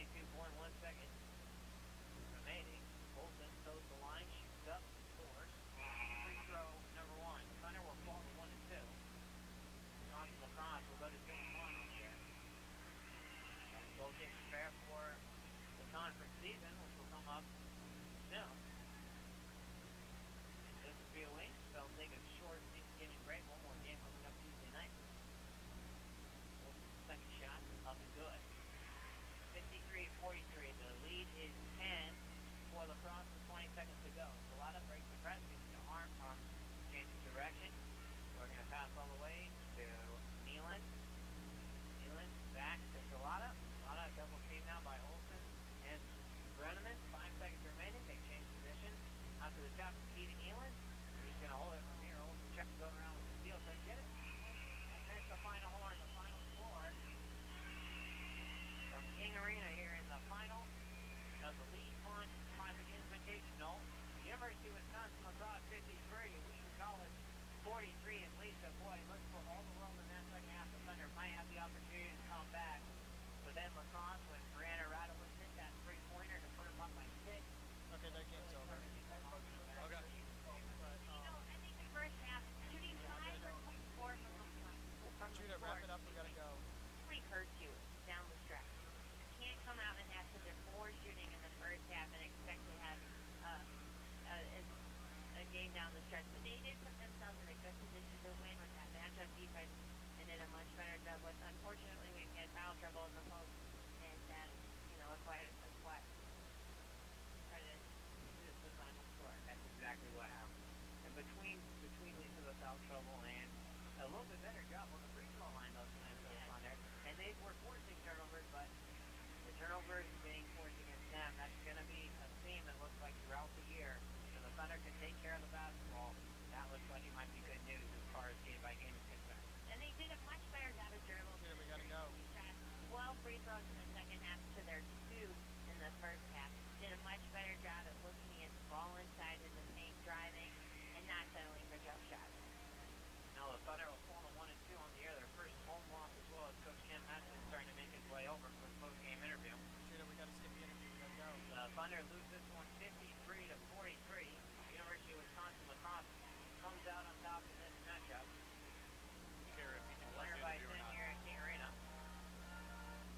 22.1 seconds remaining. Olsen toes the line, shoots up, scores. Free throw number one. Thunder will fall to 1 and 2. Johnson Lacrosse will go to 2 and 1 here. As both teams prepare for the conference season, which will come up soon. Just a few weeks, they'll take a short Thanksgiving break. One more game coming up Tuesday night. Second shot, up and good. 53-43. The lead is 10 for Lacrosse with 20 seconds to go. Salata breaks the press, gets the arm from changing direction. We're going to pass all the way to Nealon. Nealon back to Salata. Salata double team now by Olsen and Brenneman. 5 seconds remaining. They change position. Out to the top, key to Nealon. We're just going to hold it from here. Olsen checks go around with the steal. So get it. And there's the final horn, the final score. From King Arena here in the final of the League One Classic Invitational. University of Wisconsin Lacrosse 53, Wheaton College 43. And Lisa, boy, look for all the world in that second half. The Thunder might have the opportunity to come back. But then Lacrosse, when Brianna Radowitz hit that three-pointer to put them up by 6. Okay, that game's over. Okay. I think the first half, shooting 5 or 4 from the Judah, wrap it up. We gotta go. really hurts you down the stretch. You can't come out and have such a poor shooting in the first half and expect to have a game down the stretch. But they did put themselves in a good position to win with that matchup defense and did a much better job with. Unfortunately, we've had foul trouble in the post, and a quite credit This is the final score. That's exactly what happened. And between Lisa, the foul trouble, and a little bit better job on the free throw line those times that was on there. And they were forcing turnovers, but the turnovers being forced against them, that's going to be a theme that looks like throughout the year. So the Thunder can take care of the basketball. That looks like it might be good news as far as game by game is concerned. and they did a much better job of dribble. Judah, we gotta go. We shot 12 free throws in the second half to their 2 in the first half. Did a much better job of looking at the ball inside in the paint, driving, and not settling for jump shots. Now the Thunder will fall to 1 and 2 on the air. Their first home loss as well as Coach Ken Madsen starting to make his way over for his post-game interview. Judah, we gotta skip the interview. We gotta go. The Thunder lose this one 53-43. University of Wisconsin Lacrosse comes out on top in this matchup. Care if he can Winner by 10 here at King Arena.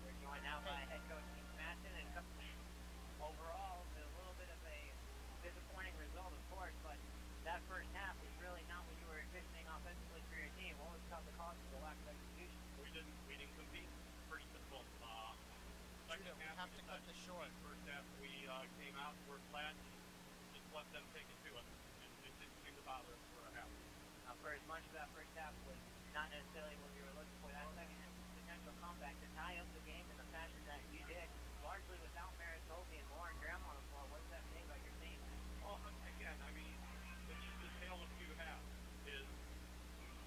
We're joined now by head coach Ken Madsen, and overall a little bit of a disappointing result, of course, but that first half was really not what you were envisioning offensively for your team. What was the cause of the lack of execution? We didn't compete. First and foremost. Second Judah, we half, have to cut this short. First half, we came out, were flat, and just let them take it to us. It didn't seem to bother us for a half. Now, for as much of that first half was not necessarily what you were looking for, that second half was a potential comeback to tie up the game in the fashion that you did, largely without Marisolfi and Lauren Graham on the floor. What does that say about your team? Well, again, I mean, it's just a tale of two halves. Is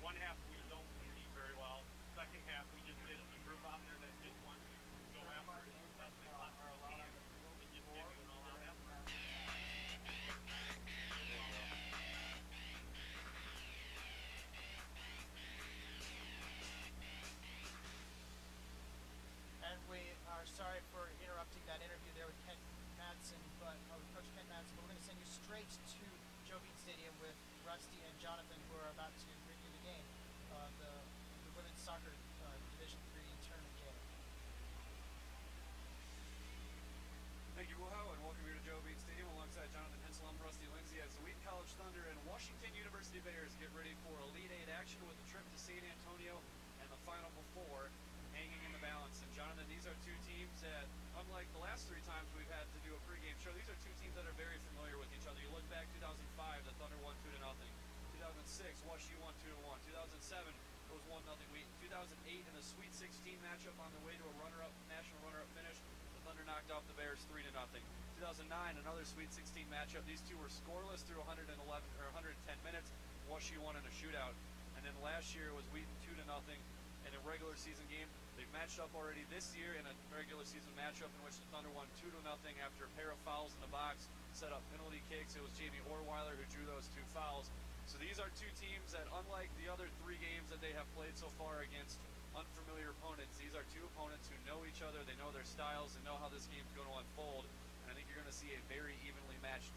one half we don't compete very well. Second half we just did a group out there that just wants to go after it. That's the lot for a lot. And just give you an all-out effort. And we are sorry for interrupting that interview there with Ken Madsen, with Coach Ken Madsen, but we're going to send you straight to Joe Beat Stadium with Rusty and Jonathan, who are about to bring you the game, the women's soccer Division III tournament game. Thank you, Wuhao, and welcome here to Joe Beat Stadium alongside Jonathan Hensel. I'm Rusty Lindsay as the Wheaton College Thunder and Washington University Bears get ready for Elite Eight action with the trip to San Antonio and the Final Four hanging in the balance. And Jonathan, these are two teams that, unlike the last 3 times we've had to do a pregame show, these are two teams that are very familiar with each other. You look back 2005, the Thunder won 2-0. 2006, WashU won 2-1. 2007, it was 1-0 Wheaton. 2008, in the Sweet 16 matchup on the way to a national runner-up finish, the Thunder knocked off the Bears 3-0. 2009, another Sweet 16 matchup. These two were scoreless through 110 minutes. WashU won in a shootout. And then last year it was Wheaton 2-0 in a regular season game. They've matched up already this year in a regular season matchup in which the Thunder won 2-0 after a pair of fouls in the box, set up penalty kicks. It was Jamie Orweiler who drew those 2 fouls. So these are two teams that, unlike the other 3 games that they have played so far against unfamiliar opponents, these are two opponents who know each each other. They know their styles and know how this game's going to unfold. And I think you're going to see a very evenly matched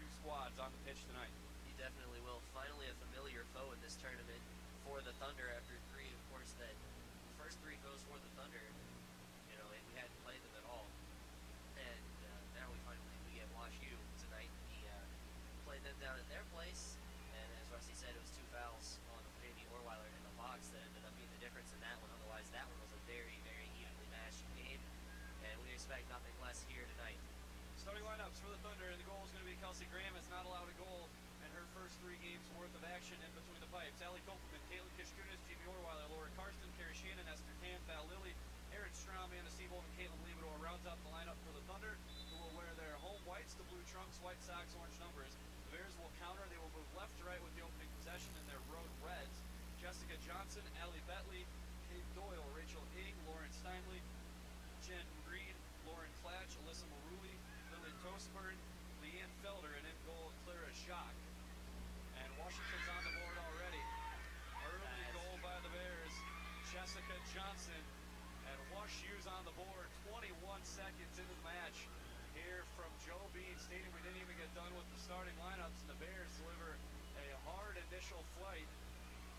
two squads on the pitch tonight. You definitely will. Finally a familiar foe in this tournament for the Thunder after three, of course, that the first three foes for the Thunder, we hadn't played them at all. And now we get Wash U tonight. We played them down at their place, and as Rusty said, it was 2 fouls on Jamie Orweiler in the box that ended up being the difference in that one. Otherwise, that one was a very, very evenly matched game, and we expect nothing less here tonight. Starting lineups for the Thunder, and the goal is going to be Kelsey Graham has not allowed a goal in her first 3 games worth of action in between the pipes. Allie Kopelman, Caitlin Kishkunis, Jamie Orweiler, Laura Karsten, Carrie Shannon, Esther Tan, Val Lilly, Erin Strom, Anna Siebold, and Caitlin Liebedor rounds out the lineup for the Thunder, who will wear their home whites, the blue trunks, white socks, orange numbers. The Bears will counter. They will move left to right with the opening possession in their road reds. Jessica Johnson, Allie Betley, Kate Doyle, Rachel Ing, Lauren Steinley, Jen Reed, Lauren Klatch, Alyssa Maruli, Lily Toastburn, Leanne Felder, and in goal, Clara Jacques. And Washington's on the board already. Early goal by the Bears. Jessica Johnson, and Wash U's on the board 21 seconds into the match. Here from Joe Bean Stadium, we didn't even get done with the starting lineups, and the Bears deliver a hard initial flight.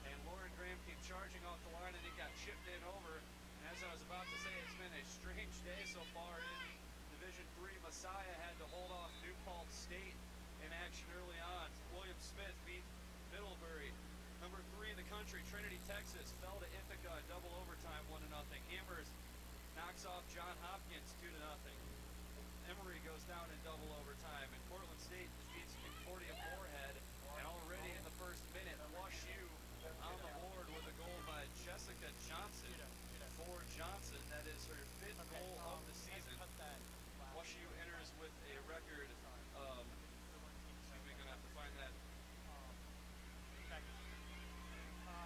And Lauren Graham came charging off the line, and it got chipped in over. And as I was about to say, it's been a strange day so far in Division III. Messiah had to hold off New Paltz State in action early on. William Smith beat Middlebury. Number 3 in the country, Trinity, Texas, fell to Ithaca in double overtime, 1-0. Amherst knocks off John Hopkins 2-0. Emory goes down in double overtime, and Portland State defeats Concordia Moorhead. And already in the first minute, Wash U on the board with a goal by Jessica Johnson for Johnson. That is her 5th goal of the season. Wash U enters with a record of, we're going to have to find that,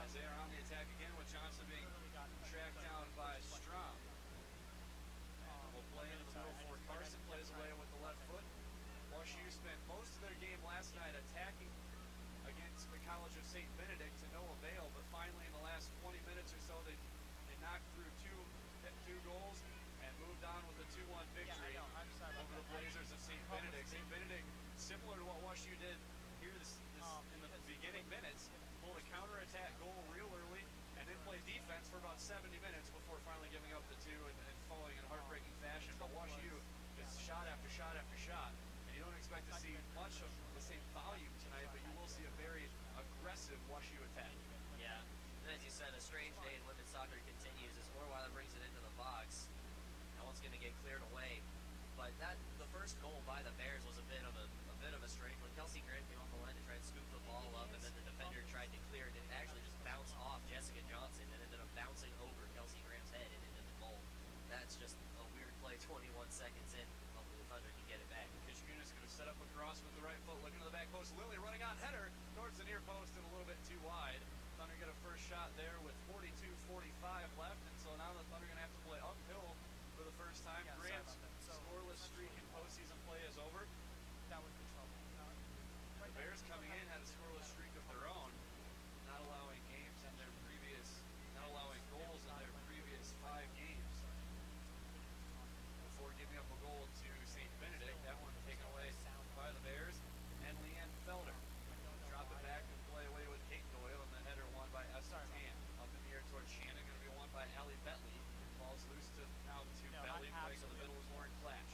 as they are on the attack again with Johnson being tracked down by Strom. And we'll play into the middle for Carson, plays away with the left foot. Wash U spent most of their game last night attacking against the College of St. Benedict to no avail, but finally in the last 20 minutes or so, they knocked through two goals and moved on with a 2-1 victory over the Blazers of St. Benedict. St. Benedict, similar to what Wash U did here in the beginning minutes, pulled a counterattack goal real early and then played defense for about 70 minutes before finally giving up the 2 and falling in heartbreaking fashion. But Wash U is shot after shot after shot, and you don't expect to see much of the same volume tonight, but you will see a very aggressive Wash U attack. Yeah, and as you said, a strange day in women's soccer continues as Orweiler brings it into the box. That one's going to get cleared away. But the first goal by the Bears was a bit of a strange one. Kelsey Graham came off the line to try and scoop the ball up, and then the defender tried to clear it, and it actually just bounced off Jessica Johnson and ended up bouncing over Kelsey Graham's head and into the goal. That's just a weird play 21 seconds in. Hopefully the Thunder can get it back. Kishkunis going to set up a cross with the right foot, looking to the back post. Lilly running on header towards the near post and a little bit too wide. Thunder get a first shot there with 42-45 left, and so now the Thunder going to have to play uphill for the first time. Graham's scoreless streak in postseason play is over. That was the trouble. The Bears coming in had a scoreless streak of their own, not allowing goals in their previous 5 games. Before giving up a goal to St. Benedict, that one taken away by the Bears. And Leanne Felder drop it back and play away with Kate Doyle, and the header won by Esther Tan. Up in the air towards Shannon, going to be won by Allie Betley. Ball's loose to Betley, playing to the middle is Lauren Klatch.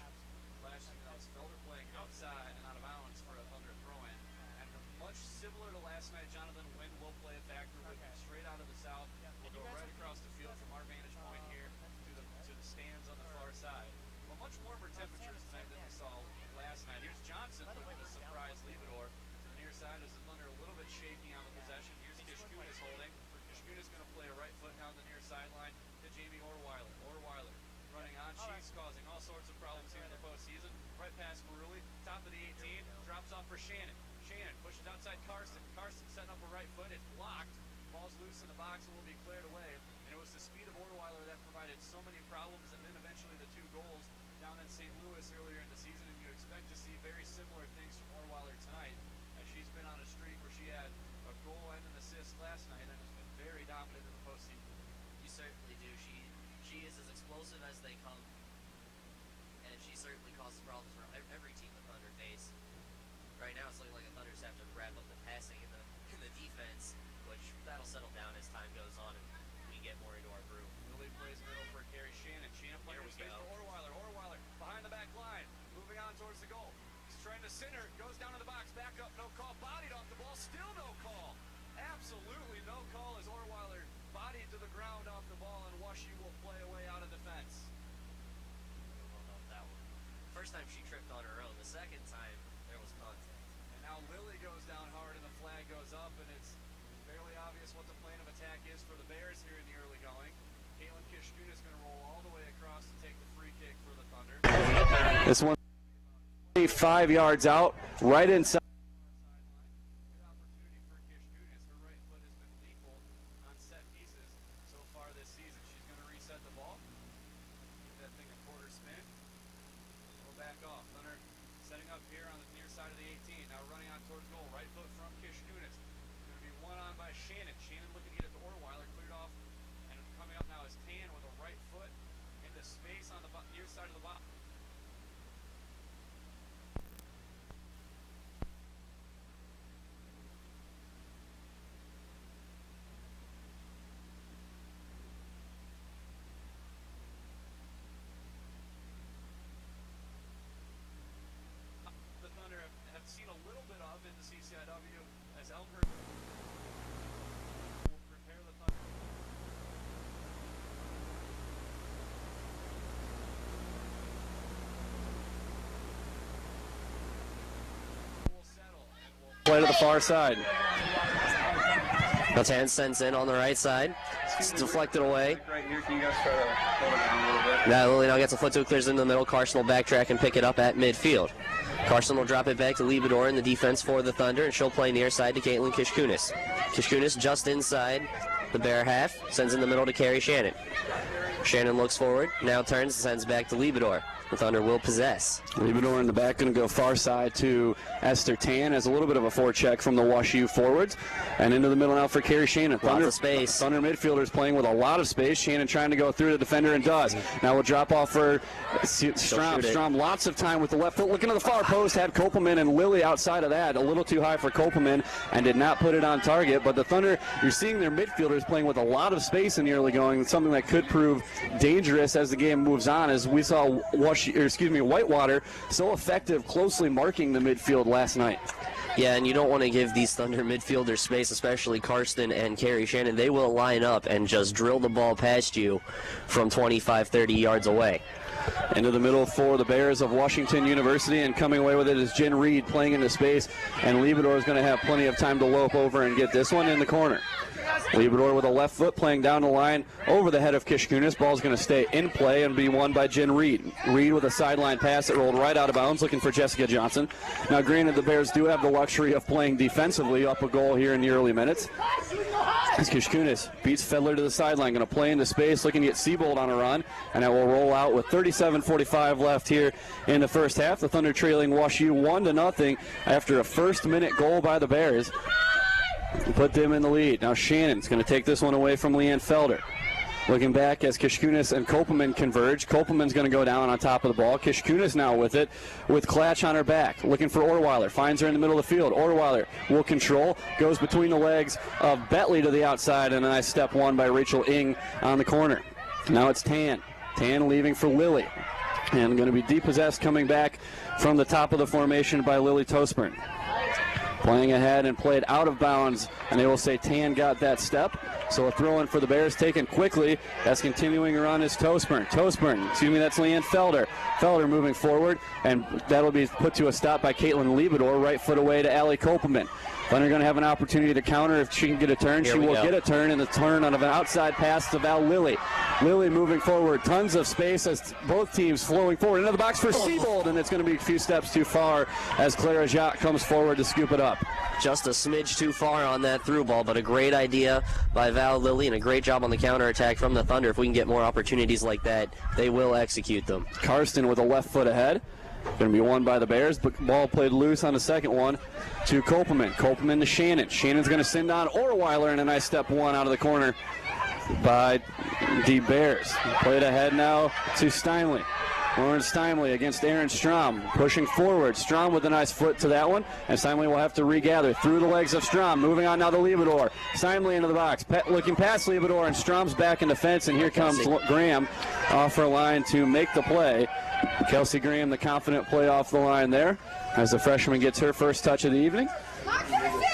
Klatch, that's Felder playing outside and out of bounds for a Thunder throw-in. And much similar to last night, Jonathan Wynn will play a factor with straight out of the south. We'll go right across the field from our vantage point here to the stands on the far side. Well, much warmer temperatures tonight than we saw last night. Here's Johnson with a surprise Liebedor to the near side as the Thunder a little bit shaky on the possession. Here's Kishkunis holding. Kishkunis going to play a right foot down the near sideline to Jamie Orweiler. Orweiler running on. She's causing all sorts of problems here in the postseason. Right past Maruli, top of the 18, drops off for Shannon. Shannon pushes outside Carson. Carson setting up a right foot. It's blocked. Ball's loose in the box and will be cleared away. And it was the speed of Orweiler that provided so many problems, and then eventually the 2 goals down in St. Louis earlier in the season. And you expect to see very similar things from Orweiler tonight, as she's been on a streak where she had a goal and an assist last night and has been very dominant in the postseason. You certainly do. She is as explosive as they right now it's looking like the Thunder just have to wrap up the passing in the defense, which that'll settle down as time goes on and we get more into our groove. Lily plays middle for Carrie Shannon. Shannon playing space for Orweiler. Orweiler behind the back line, moving on towards the goal. He's trying to center, goes down to the box, back up, no call, bodied off the ball, still no call. Absolutely no call as Orweiler bodied to the ground off the ball, and Washi will play away out of defense. I don't know if that one. First time she tripped on her own. The second time there was contact. And now Lily goes down hard and the flag goes up, and it's fairly obvious what the plan of attack is for the Bears here in the early going. Caitlin Kishkun is going to roll all the way across to take the free kick for the Thunder. This one 5 yards out, right inside. Good opportunity for Kishkunis. Her right foot has been lethal on set pieces so far this season. She's going to reset the ball. Give that thing a quarter spin. Go back off. Thunder setting up here on the near side of the 18. Now running on towards goal. Right foot from Kishkunis. Going to be one on by Shannon. Shannon looking to get it to Orweiler. Cleared off. And coming up now is Tan with a right foot into space on the near side of the box. The Thunder have seen a little bit of in the CCIW as Elmhurst will prepare the Thunder. Will settle and will Play to the far side. Tan sends in on the right side. It's deflected away. Right here, can you guys try to hold it down a little bit? Now Lily now gets a foot to it, clears in the middle. Carson will backtrack and pick it up at midfield. Carson will drop it back to Liebedor in the defense for the Thunder, and she'll play near side to Caitlin Kishkunis. Kishkunis just inside the Bear half, sends in the middle to Carrie Shannon. Shannon looks forward, now turns, sends back to Liebedor. The Thunder will possess. Liebedor in the back, going to go far side to Esther Tan as a little bit of a forecheck from the WashU forwards. And into the middle now for Carrie Shannon. Lots of space. Thunder midfielders playing with a lot of space. Shannon trying to go through the defender and does. Now we'll drop off for Strom. Strom lots of time with the left foot. Looking to the far post, had Kopelman and Lily outside of that. A little too high for Kopelman and did not put it on target. But the Thunder, you're seeing their midfielders playing with a lot of space in the early going. Something that could prove dangerous as the game moves on, as we saw Whitewater so effective closely marking the midfield last night. Yeah, and you don't want to give these Thunder midfielders space, especially Karsten and Carrie Shannon. They will line up and just drill the ball past you from 25, 30 yards away. Into the middle for the Bears of Washington University, and coming away with it is Jen Reed playing into space, and Liebedor is going to have plenty of time to lope over and get this one in the corner. Liebedor with a left foot playing down the line over the head of Kishkunis. Ball's going to stay in play and be won by Jen Reed. Reed with a sideline pass that rolled right out of bounds, looking for Jessica Johnson. Now, granted, the Bears do have the luxury of playing defensively up a goal here in the early minutes. As Kishkunis beats Fedler to the sideline, going to play into space, looking to get Siebold on a run, and that will roll out with 37:45 left here in the first half. The Thunder trailing WashU 1-0 after a first-minute goal by the Bears. Put them in the lead. Now Shannon's going to take this one away from Leanne Felder. Looking back as Kishkunis and Kopelman converge. Kopelman's going to go down on top of the ball. Kishkunis now with it, with Klatch on her back. Looking for Orweiler. Finds her in the middle of the field. Orweiler will control. Goes between the legs of Betley to the outside. And a nice step one by Rachel Ing on the corner. Now it's Tan. Tan leaving for Lily. And going to be depossessed coming back from the top of the formation by Lily Tosburn. Playing ahead and played out of bounds, and they will say Tan got that step. So a throw in for the Bears taken quickly. That's continuing her run is Tosburn. That's Leanne Felder. Felder moving forward, and that'll be put to a stop by Caitlin Liebedor, right foot away to Allie Kopelman. Thunder going to have an opportunity to counter if she can get a turn. She will get a turn, and the turn on an outside pass to Val Lilly. Lilly moving forward, tons of space as both teams flowing forward into the box for Siebold, and it's going to be a few steps too far as Clara Jacques comes forward to scoop it up. Just a smidge too far on that through ball, but a great idea by Val Lilly and a great job on the counterattack from the Thunder. If we can get more opportunities like that, they will execute them. Karsten with a left foot ahead. Going to be won by the Bears, but ball played loose on the second one to Kopelman. Kopelman to Shannon. Shannon's going to send on Orweiler, and a nice step one out of the corner by the Bears. Played ahead now to Steinle. Lauren Steinley against Aaron Strom, pushing forward. Strom with a nice foot to that one, and Steinley will have to regather through the legs of Strom. Moving on now to Liebedor. Steinley into the box, looking past Liebedor, and Strom's back in defense, and here comes Graham off her line to make the play. Kelsey Graham, the confident play off the line there, as the freshman gets her first touch of the evening.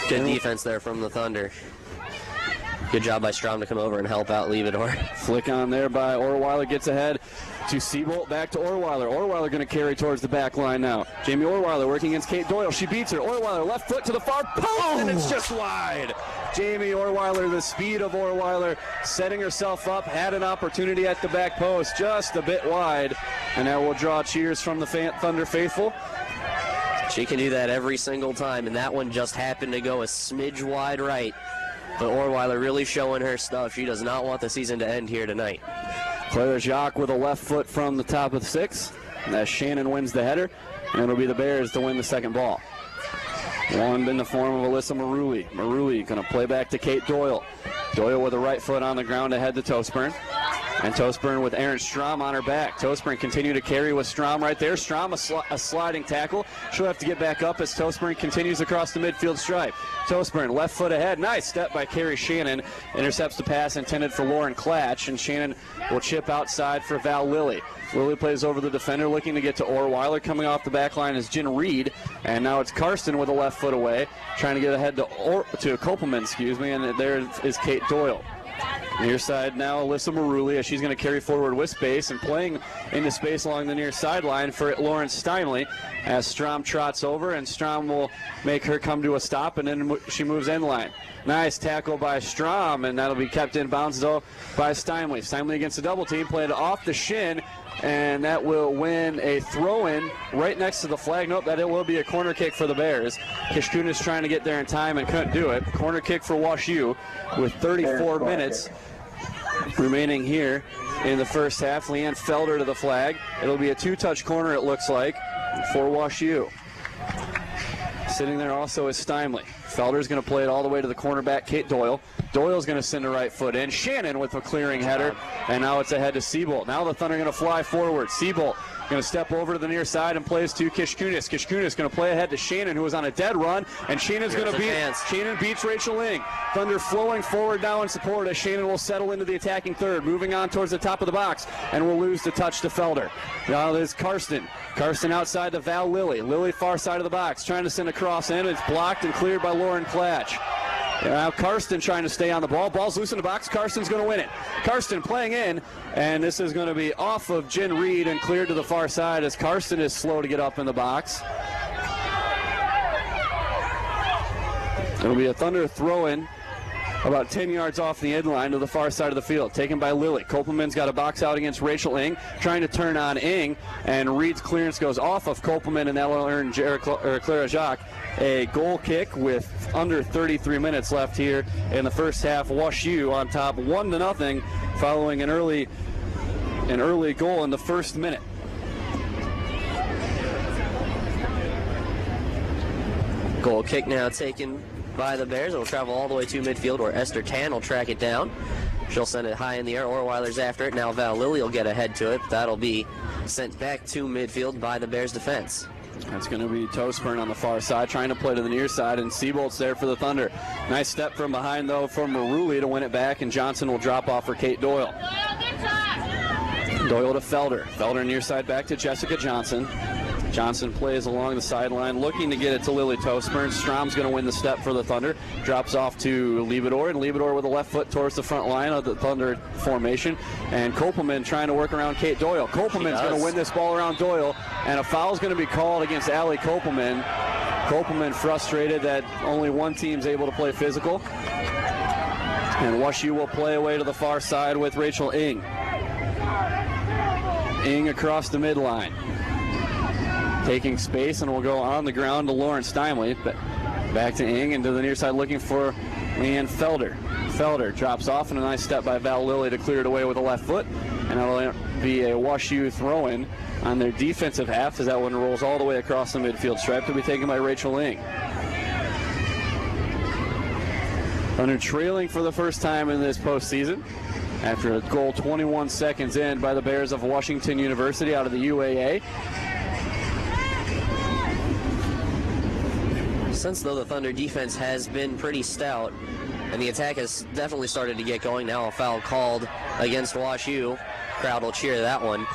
Good defense there from the Thunder. Good job by Strom to come over and help out Liebedor. Flick on there by Orweiler, gets ahead to Seabolt, back to Orweiler. Orweiler going to carry towards the back line now. Jamie Orweiler working against Kate Doyle. She beats her. Orweiler left foot to the far post, and it's just wide. Jamie Orweiler, the speed of Orweiler, setting herself up, had an opportunity at the back post, just a bit wide, and that will draw cheers from the Thunder faithful. She can do that every single time, and that one just happened to go a smidge wide right. But Orweiler really showing her stuff. She does not want the season to end here tonight. Clara Jacques with a left foot from the top of the 6. As Shannon wins the header, and it'll be the Bears to win the second ball. One in the form of Alyssa Maruli. Maruli going to play back to Kate Doyle. Doyle with a right foot on the ground ahead to Toastburn. And Toastburn with Aaron Strom on her back. Toastburn continue to carry with Strom right there. Strom a sliding tackle. She'll have to get back up as Toastburn continues across the midfield stripe. Toastburn left foot ahead. Nice step by Carrie Shannon. Intercepts the pass intended for Lauren Klatch, and Shannon will chip outside for Val Lilly. Lilly plays over the defender, looking to get to Orweiler. Coming off the back line is Jen Reed, and now it's Karsten with a left foot away, trying to get ahead to Kopelman, and there is Kate Doyle. Near side now, Alyssa Maruli, as she's going to carry forward with space and playing into space along the near sideline for Lauren Steinley as Strom trots over, and Strom will make her come to a stop, and then she moves end line. Nice tackle by Strom, and that'll be kept in bounds, though, by Steinley. Steinley against a double team, played off the shin, and that will win a throw-in right next to the flag. Nope, that it will be a corner kick for the Bears. Kishkunis trying to get there in time and couldn't do it. Corner kick for Wash U with 34 minutes remaining here in the first half. Leanne Felder to the flag. It'll be a two-touch corner, it looks like, for Wash U. Sitting there also is Steinley. Felder's going to play it all the way to the cornerback, Kate Doyle. Doyle's going to send a right foot in. Shannon with a clearing header, and now it's ahead to Seabolt. Now the Thunder are going to fly forward. Seabolt going to step over to the near side and plays to Kishkunis. Kishkunis going to play ahead to Shannon, who is on a dead run, and Shannon's going to beat. Shannon beats Rachel Ing. Thunder flowing forward now in support as Shannon will settle into the attacking third, moving on towards the top of the box, and will lose the touch to Felder. Now there's Karsten. Karsten outside to Val Lilly. Lilly far side of the box, trying to send a cross in. It's blocked and cleared by Lauren Klatch. Now Karsten trying to stay on the ball. Ball's loose in the box. Karsten's going to win it. Karsten playing in, and this is going to be off of Jen Reed and cleared to the far side as Karsten is slow to get up in the box. It'll be a Thunder throw-in about 10 yards off the end line to the far side of the field, taken by Lilly. Kopelman's got a box out against Rachel Ing, trying to turn on Ing, and Reed's clearance goes off of Kopelman, and that will earn Clara Jacques a goal kick with under 33 minutes left here in the first half. Wash U on top 1-0 following an early goal in the first minute. Goal kick now taken by the Bears. It will travel all the way to midfield where Esther Tan will track it down. She'll send it high in the air. Orweiler's after it. Now Val Lilly will get ahead to it. That'll be sent back to midfield by the Bears defense. That's going to be Toastburn on the far side, trying to play to the near side, and Seabolt's there for the Thunder. Nice step from behind, though, from Maruli to win it back, and Johnson will drop off for Kate Doyle. Doyle to Felder. Felder near side back to Jessica Johnson. Johnson plays along the sideline, looking to get it to Lily Toastburn. Strom's going to win the step for the Thunder. Drops off to Liebedor, and Liebedor with a left foot towards the front line of the Thunder formation. And Kopelman trying to work around Kate Doyle. Kopelman's going to win this ball around Doyle, and a foul's going to be called against Allie Kopelman. Kopelman frustrated that only one team's able to play physical. And Wash U will play away to the far side with Rachel Ing. Ing across the midline, taking space, and will go on the ground to Lauren Steinley. Back to Ing and to the near side looking for Leanne Felder. Felder drops off, and a nice step by Val Lilly to clear it away with a left foot. And that'll be a Wash U throw-in on their defensive half as that one rolls all the way across the midfield stripe to be taken by Rachel Ing. Thunder trailing for the first time in this postseason. after a goal 21 seconds in by the Bears of Washington University out of the UAA. Since though the Thunder defense has been pretty stout, and the attack has definitely started to get going. Now a foul called against Wash U. Crowd will cheer that one.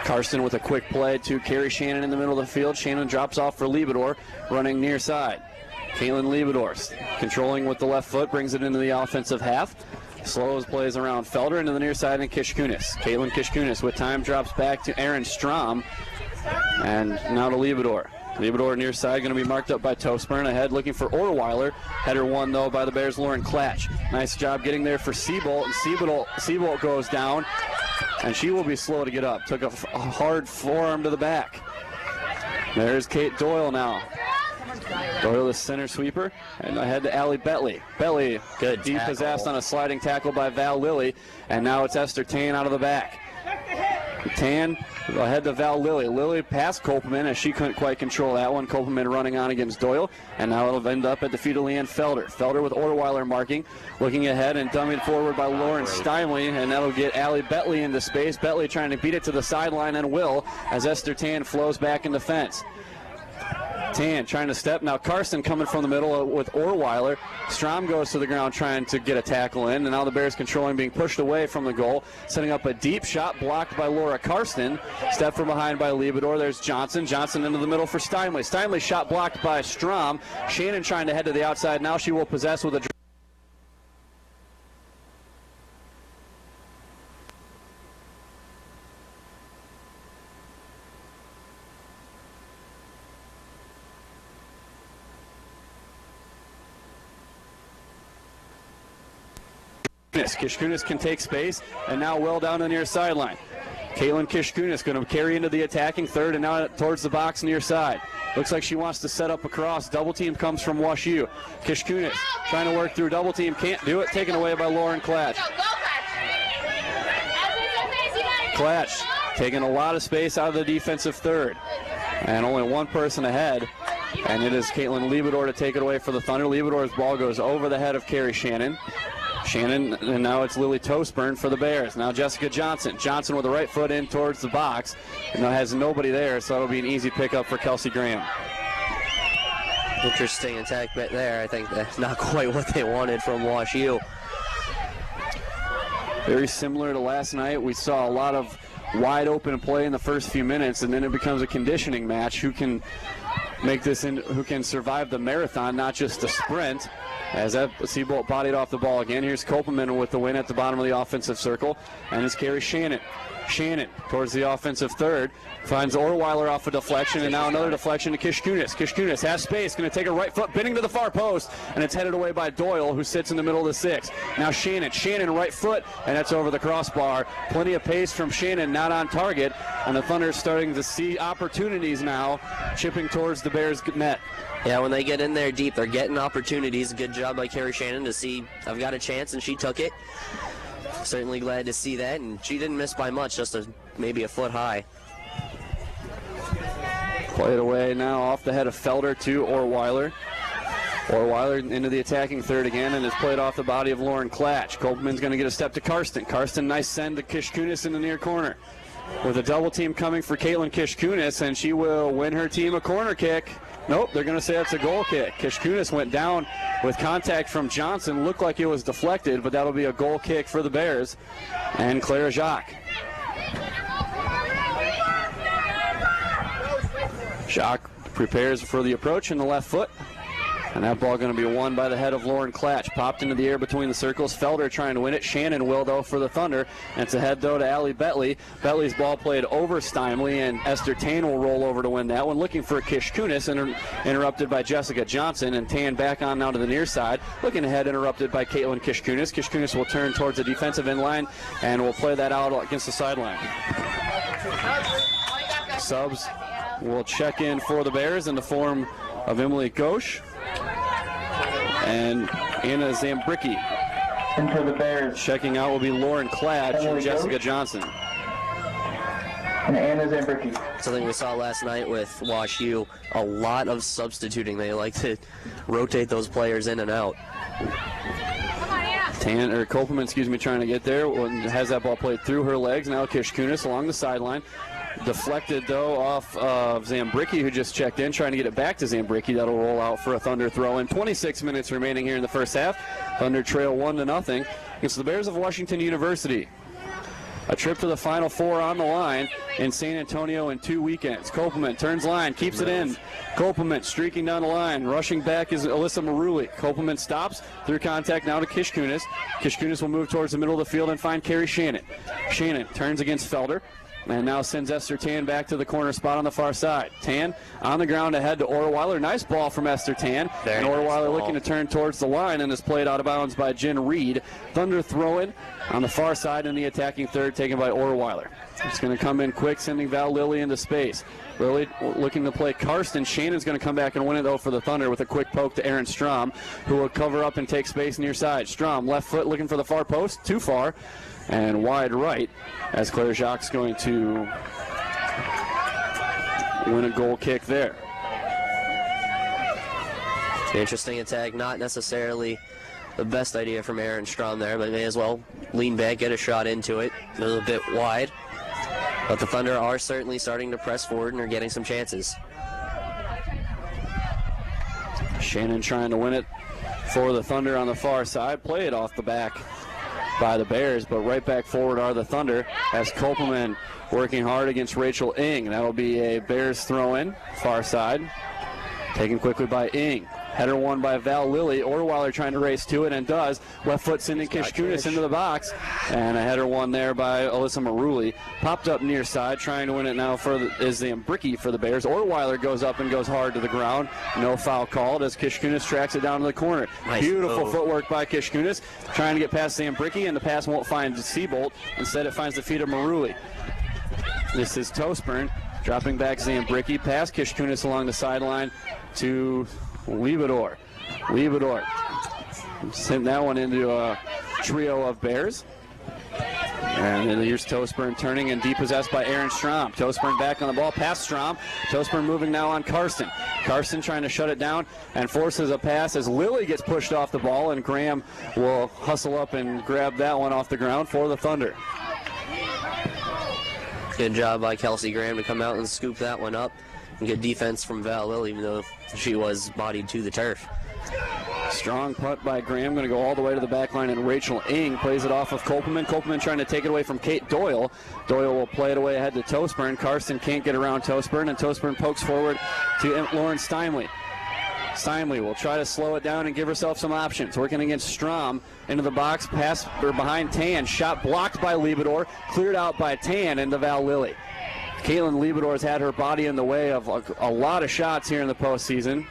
Karsten with a quick play to Carrie Shannon in the middle of the field. Shannon drops off for Liebedor, running near side. Caitlin Liebedor controlling with the left foot, brings it into the offensive half. Slows plays around Felder into the near side and Kishkunis. Caitlin Kishkunis with time drops back to Aaron Strom. And now to Liebedor. Liebedor near side going to be marked up by Tosburn. Ahead looking for Orweiler. Header won though by the Bears' Lauren Klatch. Nice job getting there for Seabolt. And Seabolt goes down. And she will be slow to get up. Took a hard forearm to the back. There's Kate Doyle now. Doyle the center sweeper. And ahead to Allie Betley. Betley good depossessed on a sliding tackle by Val Lilly. And now it's Esther Tan out of the back. Tan ahead to Val Lilly. Lilly past Kopelman as she couldn't quite control that one. Kopelman running on against Doyle. And now it'll end up at the feet of Leanne Felder. Felder with Orweiler marking. Looking ahead and dummied forward by Lauren Steinley. And that'll get Allie Betley into space. Betley trying to beat it to the sideline and will as Esther Tan flows back in defense. Tan trying to step. Now Karsten coming from the middle with Orweiler. Strom goes to the ground trying to get a tackle in. And now the Bears controlling, being pushed away from the goal. Setting up a deep shot blocked by Laura Karsten. Step from behind by Liebedor. There's Johnson. Johnson into the middle for Steinley. Steinley shot blocked by Strom. Shannon trying to head to the outside. Now she will possess with a Kishkunis can take space, and now well down the near sideline. Caitlin Kishkunis going to carry into the attacking third and now towards the box near side. Looks like she wants to set up across. Double team comes from WashU. Kishkunis trying to work through double team, can't do it. Taken away by Lauren Klatch. Klatch taking a lot of space out of the defensive third. And only one person ahead. And it is Caitlin Liebedor to take it away for the Thunder. Liebedor's ball goes over the head of Carrie Shannon. Shannon, and now it's Lily Tosburn for the Bears. Now Jessica Johnson. Johnson with the right foot in towards the box. And now has nobody there, so it'll be an easy pickup for Kelsey Graham. Interesting attack bet there. I think that's not quite what they wanted from Wash U. Very similar to last night. We saw a lot of wide open play in the first few minutes, and then it becomes a conditioning match. Who can make this in? Who can survive the marathon, not just the sprint? As that Seabolt bodied off the ball again. Here's Kopelman with the win at the bottom of the offensive circle. And it's Carrie Shannon. Shannon towards the offensive third. Finds Orweiler off a deflection, and now another deflection to Kishkunis. Kishkunis has space, going to take a right foot, bending to the far post, and it's headed away by Doyle, who sits in the middle of the six. Now Shannon right foot, and that's over the crossbar. Plenty of pace from Shannon, not on target, and the Thunder starting to see opportunities now, chipping towards the Bears' net. Yeah, when they get in there deep, they're getting opportunities. Good job by Carrie Shannon to see, I've got a chance, and she took it. Certainly glad to see that, and she didn't miss by much, just maybe a foot high. Played away now off the head of Felder to Orweiler. Orweiler into the attacking third again, and is played off the body of Lauren Klatch. Kopelman's going to get a step to Karsten. Karsten, nice send to Kishkunis in the near corner. With a double team coming for Caitlin Kishkunis, and she will win her team a corner kick. Nope, they're going to say it's a goal kick. Kishkunis went down with contact from Johnson. Looked like it was deflected, but that'll be a goal kick for the Bears. And Clara Jacques. Jacques prepares for the approach in the left foot. And that ball going to be won by the head of Lauren Klatch. Popped into the air between the circles. Felder trying to win it. Shannon will, though, for the Thunder. And it's ahead, though, to Allie Betley. Betley's ball played over Steinley, and Esther Tan will roll over to win that one. Looking for Kishkunis, interrupted by Jessica Johnson. And Tan back on now to the near side. Looking ahead, interrupted by Caitlin Kishkunis. Kishkunis will turn towards the defensive end line and will play that out against the sideline. Subs will check in for the Bears in the form of Emily Ghosh and Anna Zambricki. And for the Bears, checking out will be Lauren Klatch and Jessica Johnson. And Anna Zambricki. Something we saw last night with Wash U, a lot of substituting. They like to rotate those players in and out. Kopelman, trying to get there. Has that ball played through her legs. Now Kishkunis along the sideline. Deflected, though, off of Zambricki, who just checked in, trying to get it back to Zambricki. That'll roll out for a Thunder throw in. 26 minutes remaining here in the first half. Thunder trail 1-0 against the Bears of Washington University. A trip to the Final Four on the line in San Antonio in 2 weekends. Kopelman turns line, keeps it in. Kopelman streaking down the line. Rushing back is Alyssa Maruli. Kopelman stops through contact now to Kishkunis. Kishkunis will move towards the middle of the field and find Carrie Shannon. Shannon turns against Felder. And now sends Esther Tan back to the corner spot on the far side. Tan on the ground ahead to Orweiler. Nice ball from Esther Tan. And Orweiler looking to turn towards the line and is played out of bounds by Jen Reed. Thunder throwing on the far side in the attacking third, taken by Orweiler. It's going to come in quick, sending Val Lilly into space. Lilly looking to play Karsten. Shannon's going to come back and win it, though, for the Thunder with a quick poke to Aaron Strom, who will cover up and take space near side. Strom, left foot, looking for the far post. Too far. And wide right, as Claire Jacques going to win a goal kick there. Interesting attack, not necessarily the best idea from Aaron Strom there, but may as well lean back, get a shot into it, a little bit wide. But the Thunder are certainly starting to press forward and are getting some chances. Shannon trying to win it for the Thunder on the far side. Play it off the back by the Bears, but right back forward are the Thunder as Kopelman working hard against Rachel Ing. That will be a Bears throw-in, far side. Taken quickly by Ing. Header won by Val Lilly. Orweiler trying to race to it and does. Left foot sending Kishkunis into the box. And a header won there by Alyssa Maruli. Popped up near side, trying to win it now is Zambricki for the Bears. Orweiler goes up and goes hard to the ground. No foul called as Kishkunis tracks it down to the corner. Nice. Beautiful footwork by Kishkunis. Trying to get past Zambricki, and the pass won't find Seabolt. Instead it finds the feet of Maruli. This is Tosburn dropping back Zambricki. Past Kishkunis along the sideline to Liebedor. Liebedor sent that one into a trio of Bears. And then here's Tosburn turning and depossessed by Aaron Strom. Tosburn back on the ball, past Strom. Tosburn moving now on Karsten. Karsten trying to shut it down and forces a pass as Lilly gets pushed off the ball, and Graham will hustle up and grab that one off the ground for the Thunder. Good job by Kelsey Graham to come out and scoop that one up. And good defense from Val Lilly, even though she was bodied to the turf. Strong punt by Graham, going to go all the way to the back line, and Rachel Ing plays it off of Kopelman. Kopelman trying to take it away from Kate Doyle. Doyle will play it away ahead to Tosburn. Karsten can't get around Tosburn, and Tosburn pokes forward to Lauren Steinley. Steinley will try to slow it down and give herself some options. Working against Strom into the box, pass or behind Tan. Shot blocked by Liebedor, cleared out by Tan into Val Lilly. Caitlin Liebedor has had her body in the way of a lot of shots here in the postseason.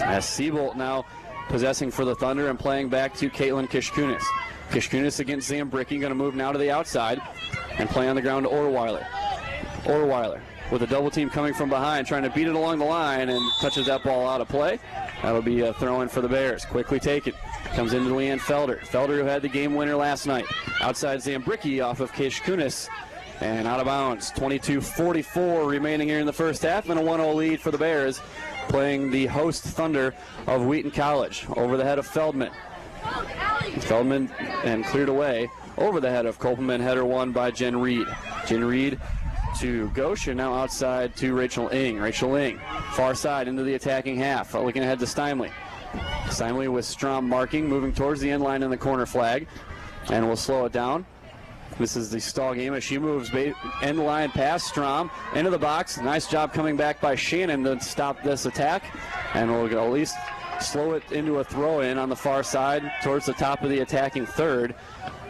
As Seabolt now possessing for the Thunder and playing back to Caitlin Kishkunis. Kishkunis against Zambricki, going to move now to the outside and play on the ground to Orweiler. Orweiler with a double team coming from behind, trying to beat it along the line and touches that ball out of play. That'll be a throw-in for the Bears. Quickly taken. Comes into Leanne Felder. Felder, who had the game winner last night. Outside Zambricki off of Kishkunis. And out of bounds. 22:44 remaining here in the first half, and a 1-0 lead for the Bears, playing the host Thunder of Wheaton College. Over the head of Feldman. Feldman and cleared away over the head of Kopelman. Header won by Jen Reed. Jen Reed to Gauche, and now outside to Rachel Ing. Rachel Ing, far side into the attacking half, looking ahead to Steinley. Steinley with Strom marking, moving towards the end line in the corner flag, and we'll slow it down. This is the stall game as she moves end line past Strom into the box. Nice job coming back by Shannon to stop this attack, and we'll at least slow it into a throw-in on the far side towards the top of the attacking third.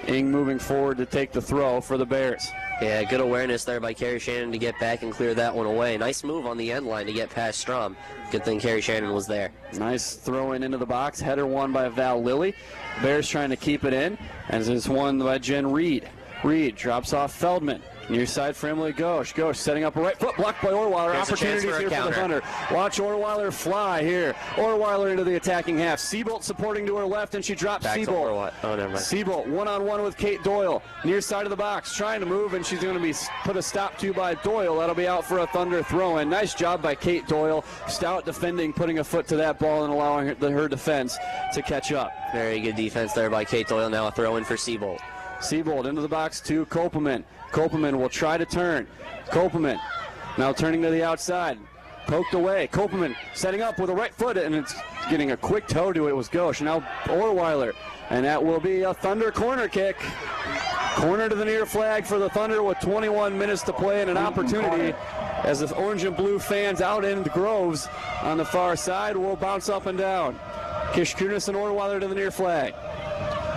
Ing moving forward to take the throw for the Bears. Yeah, good awareness there by Carrie Shannon to get back and clear that one away. Nice move on the end line to get past Strom. Good thing Carrie Shannon was there. Nice throw-in into the box. Header won by Val Lilly. Bears trying to keep it in, as it's won by Jen Reed. Reed drops off Feldman. Near side for Emily Ghosh. Ghosh setting up a right foot, blocked by Orweiler. Here's a chance Opportunities for a here for the counter. Thunder. Watch Orweiler fly here. Orweiler into the attacking half. Seabolt supporting to her left, and she drops Back to Seabolt. Orweiler. Oh, never mind. Seabolt one-on-one with Kate Doyle. Near side of the box, trying to move, and she's going to be put a stop to by Doyle. That'll be out for a Thunder throw-in. Nice job by Kate Doyle. Stout defending, putting a foot to that ball and allowing her defense to catch up. Very good defense there by Kate Doyle. Now a throw-in for Seabolt. Seabolt into the box to Kopelman. Kopelman will try to turn. Kopelman now turning to the outside. Poked away. Kopelman setting up with a right foot, and it's getting a quick toe to it. It was Ghosh. Now Orweiler, and that will be a Thunder corner kick. Corner to the near flag for the Thunder with 21 minutes to play and an opportunity as the orange and blue fans out in the Groves on the far side will bounce up and down. Kishkunis and Orweiler to the near flag.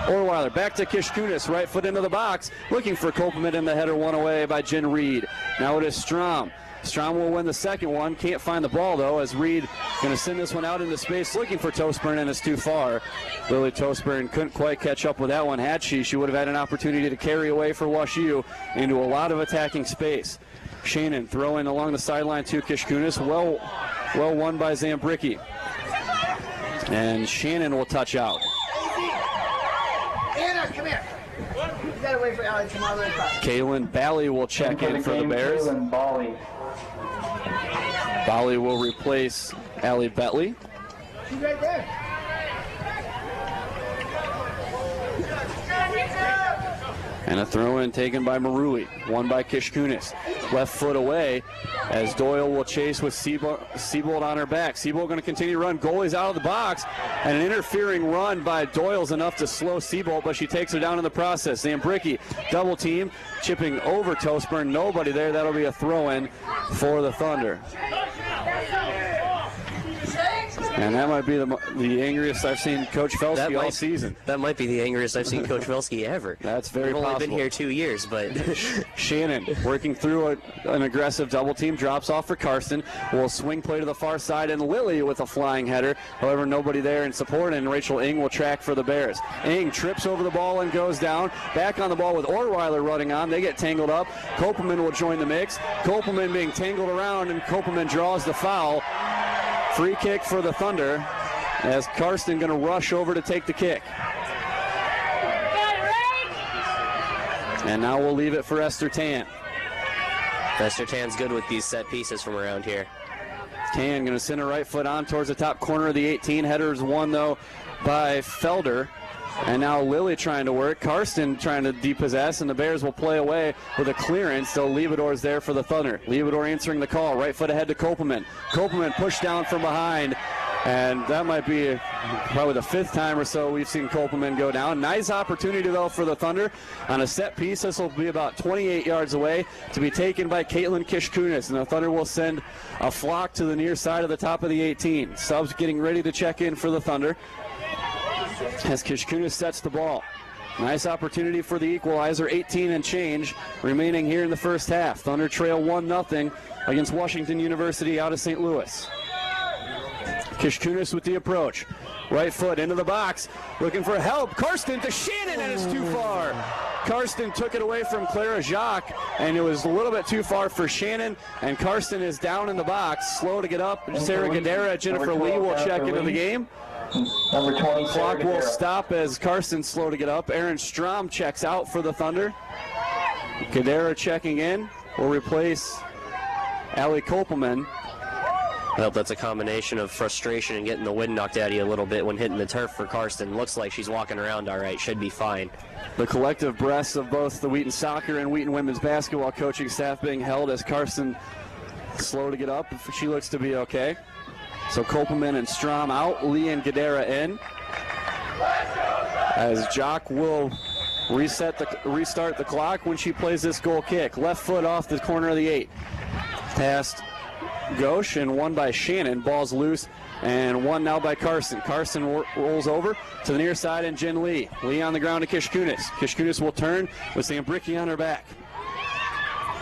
Orweiler back to Kishkunis, right foot into the box, looking for Kopelman in the header, one away by Jen Reed. Now it is Strom. Strom will win the second one. Can't find the ball, though, as Reed going to send this one out into space, looking for Toastburn, and it's too far. Lily Toastburn couldn't quite catch up with that one. Had she would have had an opportunity to carry away for WashU into a lot of attacking space. Shannon throwing along the sideline to Kishkunis. Well won by Zambricki. And Shannon will touch out. Anna, come here. You gotta wait for Alex to come all the way across. Kaylin Bally will check in for the Bears. Kaylin Bally. Bally will replace Allie Betley. She's right there. And a throw-in taken by Marui, won by Kishkunis. Left foot away as Doyle will chase with Seabolt on her back. Seabolt going to continue to run. Goalie's out of the box, and an interfering run by Doyle's enough to slow Seabolt, but she takes her down in the process. Zambricki double team, chipping over Toastburn. Nobody there. That'll be a throw-in for the Thunder. And that might be the angriest I've seen Coach Felsky all season. That might be the angriest I've seen Coach Felsky ever. That's very I've possible. only been here 2 years, but Shannon working through an aggressive double team, drops off for Karsten. Will swing play to the far side, and Lily with a flying header. However, nobody there in support, and Rachel Ing will track for the Bears. Ing trips over the ball and goes down. Back on the ball with Orweiler running on. They get tangled up. Kopelman will join the mix. Kopelman being tangled around, and Kopelman draws the foul. Free kick for the Thunder as Karsten going to rush over to take the kick. And now we'll leave it for Esther Tan. Esther Tan's good with these set pieces from around here. Tan going to send her right foot on towards the top corner of the 18. Headers won, though, by Felder. And now Lily trying to work. Karsten trying to depossess, and the Bears will play away with a clearance. So Liebedor's there for the Thunder. Liebedor answering the call. Right foot ahead to Kopelman. Kopelman pushed down from behind. And that might be probably the fifth time or so we've seen Kopelman go down. Nice opportunity, though, for the Thunder. On a set piece, this will be about 28 yards away to be taken by Caitlin Kishkunis. And the Thunder will send a flock to the near side of the top of the 18. Subs getting ready to check in for the Thunder as Kishkunis sets the ball. Nice opportunity for the equalizer, 18 and change remaining here in the first half. Thunder trail 1-0 against Washington University out of St. Louis. Kishkunis with the approach. Right foot into the box, looking for help. Karsten to Shannon, and it's too far. Karsten took it away from Clara Jacques, and it was a little bit too far for Shannon, and Karsten is down in the box, slow to get up. Sarah Gadara, Jennifer Lee will check into the game. Number 20, Clock will Sarah stop as Carson's slow to get up. Aaron Strom checks out for the Thunder. Gadara checking in will replace Allie Kopelman. I hope that's a combination of frustration and getting the wind knocked out of you a little bit when hitting the turf for Karsten. Looks like she's walking around all right. Should be fine. The collective breaths of both the Wheaton soccer and Wheaton women's basketball coaching staff being held as Karsten slow to get up. She looks to be okay. So Kopelman and Strom out, Lee and Gadara in. As Jock will restart the clock when she plays this goal kick. Left foot off the corner of the 8. Past Ghosh and one by Shannon. Ball's loose and one now by Carson. Carson rolls over to the near side and Jen Lee. Lee on the ground to Kishkunis. Kishkunis will turn with Zambricki on her back.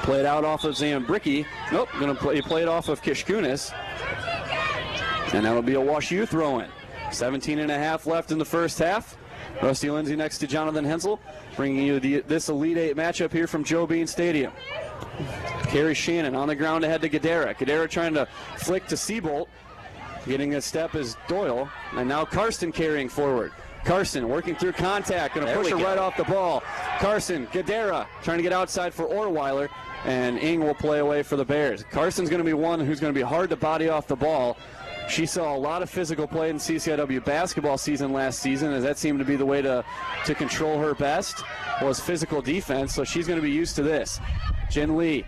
Played out off of Zambricki. Nope, going to play it off of Kishkunis. And that'll be a WashU throw-in. 17 and a half left in the first half. Rusty Lindsay next to Jonathan Hensel, bringing you this Elite Eight matchup here from Joe Bean Stadium. Carries Shannon on the ground ahead to Gadara. Gadara trying to flick to Seabolt. Getting a step is Doyle. And now Karsten carrying forward. Carson working through contact. Going to push her right off the ball. Carson, Gadara trying to get outside for Orweiler. And Ing will play away for the Bears. Carson's going to be one who's going to be hard to body off the ball. She saw a lot of physical play in CCIW basketball season last season, as that seemed to be the way to control her best, was physical defense, so she's going to be used to this. Jen Lee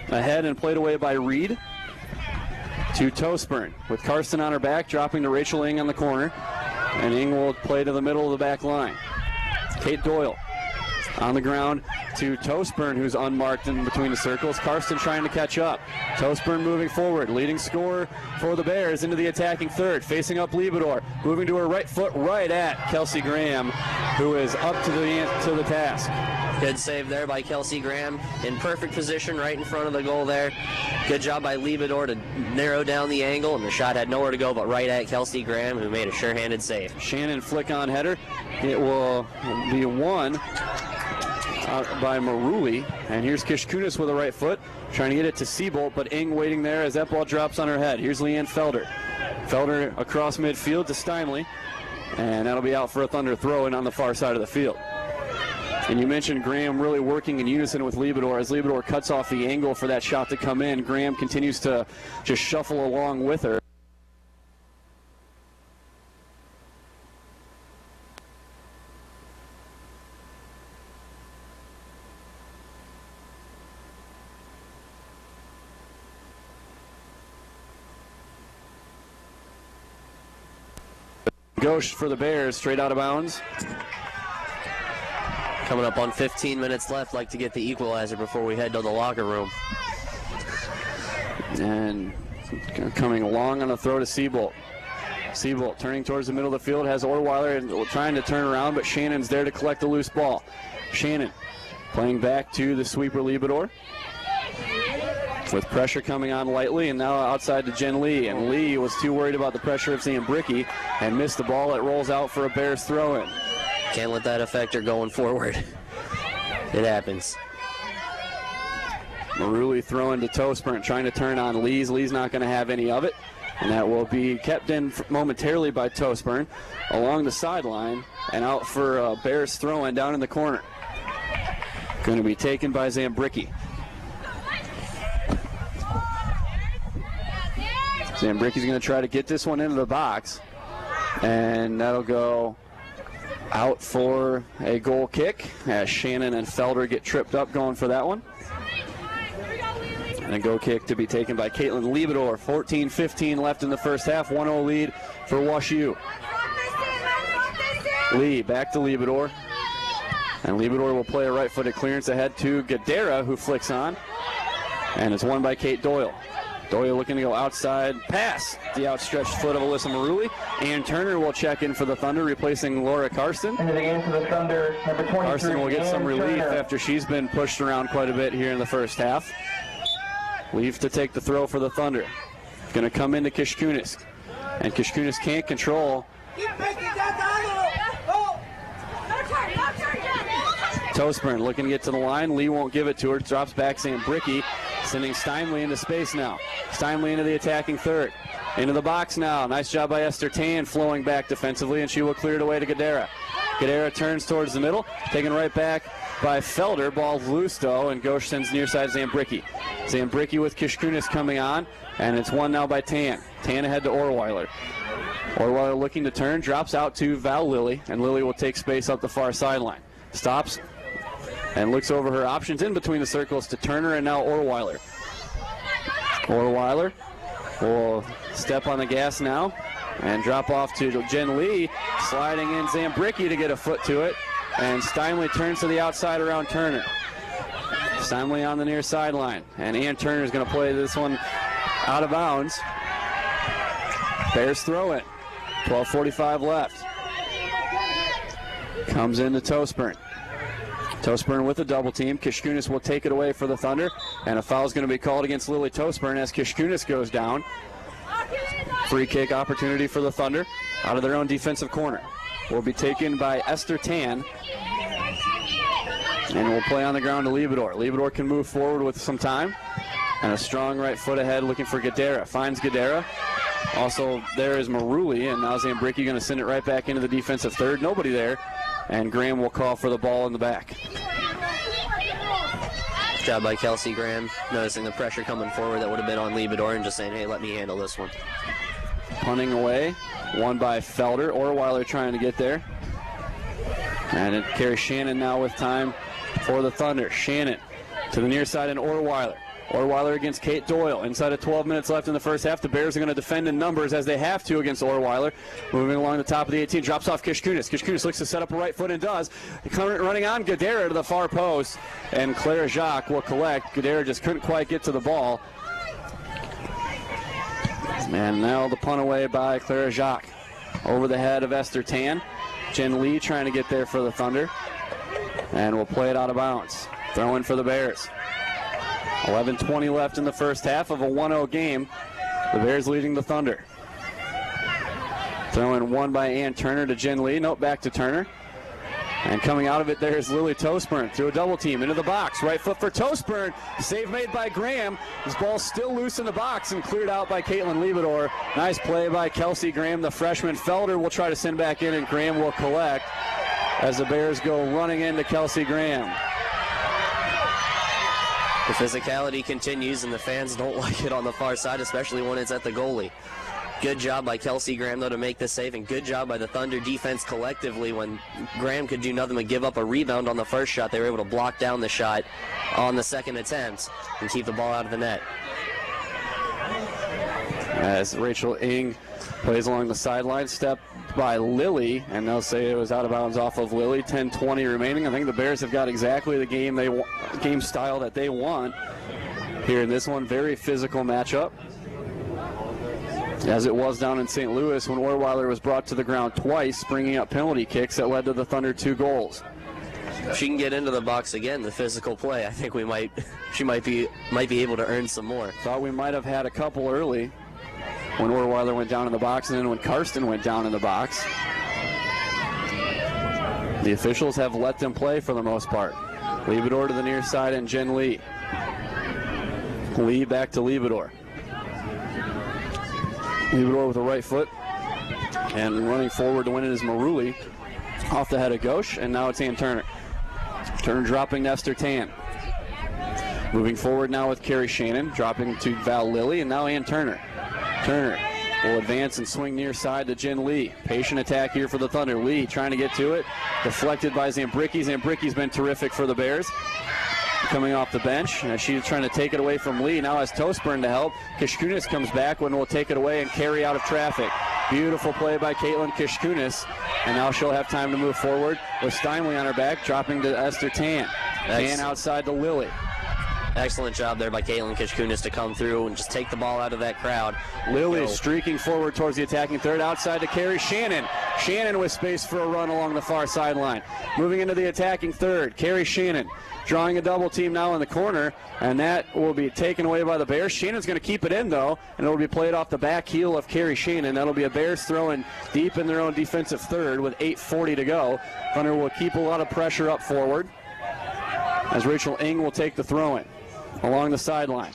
ahead and played away by Reed to Toastburn, with Carson on her back, dropping to Rachel Ing on the corner, and Ing will play to the middle of the back line. Kate Doyle on the ground to Toastburn, who's unmarked in between the circles. Karsten trying to catch up. Toastburn moving forward, leading scorer for the Bears into the attacking third, facing up Liebedor, moving to her right foot right at Kelsey Graham, who is up to the task. Good save there by Kelsey Graham. In perfect position right in front of the goal there. Good job by Liebedor to narrow down the angle, and the shot had nowhere to go but right at Kelsey Graham, who made a sure-handed save. Shannon flick on header. It will be won out by Maruli, and here's Kishkunis with a right foot, trying to get it to Seabolt, but Ing waiting there as that ball drops on her head. Here's Leanne Felder. Felder across midfield to Steinley, and that'll be out for a Thunder throw-in on the far side of the field. And you mentioned Graham really working in unison with Liebedor. As Liebedor cuts off the angle for that shot to come in, Graham continues to just shuffle along with her. Ghosh for the Bears, straight out of bounds. Coming up on 15 minutes left, like to get the equalizer before we head to the locker room. And coming along on a throw to Seabolt. Seabolt turning towards the middle of the field, has Orweiler and trying to turn around, but Shannon's there to collect the loose ball. Shannon playing back to the sweeper Liebedor, with pressure coming on lightly, and now outside to Jen Lee. And Lee was too worried about the pressure of Zambricki and missed the ball. It rolls out for a Bears throw-in. Can't let that affect her going forward. It happens. Maruli throwing to Toastburn, trying to turn on Lees. Lee's not going to have any of it, and that will be kept in momentarily by Toastburn along the sideline and out for a Bears throw-in down in the corner. Going to be taken by Zambricki. Zambricki's going to try to get this one into the box, and that'll go out for a goal kick as Shannon and Felder get tripped up going for that one. And a goal kick to be taken by Caitlin Liebedor. 14-15 left in the first half. 1-0 lead for WashU. Lee back to Liebedor. And Liebedor will play a right-footed clearance ahead to Gadara, who flicks on. And it's won by Kate Doyle. Doyle looking to go outside, pass the outstretched foot of Alyssa Maruli. Ann Turner will check in for the Thunder, replacing Laura Karsten. Into the game for the Thunder, number 23. Karsten will get some relief Turner. after she's been pushed around quite a bit here in the first half. Leaf to take the throw for the Thunder. Going to come into Kishkunis. And Kishkunis can't control. Toastburn looking to get to the line. Lee won't give it to her. Drops back Zambricki, sending Steinley into space now. Steinley into the attacking third. Into the box now. Nice job by Esther Tan flowing back defensively, and she will clear it away to Gadara. Gadara turns towards the middle, taken right back by Felder. Ball loose though, and Ghosh sends near side Zambricki. Zambricki with Kishkunis coming on, and it's won now by Tan. Tan ahead to Orweiler. Orweiler looking to turn, drops out to Val Lilly, and Lilly will take space up the far sideline. Stops and looks over her options in between the circles to Turner and now Orweiler. Orweiler will step on the gas now and drop off to Jen Lee, sliding in Zambricki to get a foot to it, and Steinley turns to the outside around Turner. Steinley on the near sideline, and Ann Turner is going to play this one out of bounds. Bears throw it. 12:45 left. Comes into Toastburn. Toastburn with a double team. Kishkunis will take it away for the Thunder, and a foul is going to be called against Lily Toastburn as Kishkunis goes down. Free kick opportunity for the Thunder out of their own defensive corner. Will be taken by Esther Tan. And we'll play on the ground to Liebedor. Liebedor can move forward with some time. And a strong right foot ahead looking for Gadara. Finds Gadara. Also, there is Maruli, and now Zambricki going to send it right back into the defensive third. Nobody there, and Graham will call for the ball in the back. Good job by Kelsey Graham, noticing the pressure coming forward that would have been on Liebedor and just saying, hey, let me handle this one. Punting away, won by Felder. Orweiler trying to get there. And it carries Shannon now with time for the Thunder. Shannon to the near side and Orweiler. Orweiler against Kate Doyle. Inside of 12 minutes left in the first half. The Bears are going to defend in numbers as they have to against Orweiler. Moving along the top of the 18. Drops off Kishkunis. Kishkunis looks to set up a right foot and does. Running on Gadara to the far post. And Claire Jacques will collect. Gadara just couldn't quite get to the ball. And now the punt away by Claire Jacques. Over the head of Esther Tan. Jen Lee trying to get there for the Thunder. And we'll play it out of bounds. Throw in for the Bears. 11:20 left in the first half of a 1-0 game. The Bears leading the Thunder. Throw in one by Ann Turner to Jen Lee. Nope, back to Turner. And coming out of it, there's Lily Toastburn through a double team into the box. Right foot for Toastburn. Save made by Graham. This ball's still loose in the box and cleared out by Caitlin Liebedor. Nice play by Kelsey Graham, the freshman. Felder will try to send back in, and Graham will collect as the Bears go running into Kelsey Graham. The physicality continues, and the fans don't like it on the far side, especially when it's at the goalie. Good job by Kelsey Graham, though, to make the save, and good job by the Thunder defense collectively. When Graham could do nothing but give up a rebound on the first shot, they were able to block down the shot on the second attempt and keep the ball out of the net. As Rachel Ing plays along the sideline, step by Lily, and they'll say it was out of bounds off of Lily. 10:20 remaining. I think the Bears have got exactly the game style that they want here in this one. Very physical matchup, as it was down in St. Louis when Orweiler was brought to the ground twice, bringing up penalty kicks that led to the Thunder 2 goals. If she can get into the box again, the physical play, I think she might be able to earn some more. Thought we might have had a couple early when Orweiler went down in the box, and then when Karsten went down in the box. The officials have let them play for the most part. Liebedor to the near side and Jen Lee. Lee back to Liebedor. Liebedor with a right foot. And running forward to win it is Maruli. Off the head of Ghosh, and now it's Ann Turner. Turner dropping to Esther Tan. Moving forward now with Carrie Shannon, dropping to Val Lilly, and now Ann Turner. Turner will advance and swing near side to Jen Lee. Patient attack here for the Thunder. Lee trying to get to it. Deflected by Zambricki. Zambricki's been terrific for the Bears. Coming off the bench. And she's trying to take it away from Lee. Now has Toastburn to help. Kishkunis comes back when we'll take it away and carry out of traffic. Beautiful play by Caitlin Kishkunis. And now she'll have time to move forward with Steinley on her back, dropping to Esther Tan. Tan outside to Lily. Excellent job there by Caitlin Kishkunis to come through and just take the ball out of that crowd. Lily streaking forward towards the attacking third, outside to Carrie Shannon. Shannon with space for a run along the far sideline. Moving into the attacking third, Carrie Shannon drawing a double team now in the corner, and that will be taken away by the Bears. Shannon's going to keep it in, though, and it'll be played off the back heel of Carrie Shannon. That'll be a Bears throwing deep in their own defensive third with 8:40 to go. Thunder will keep a lot of pressure up forward as Rachel Ing will take the throw-in along the sideline.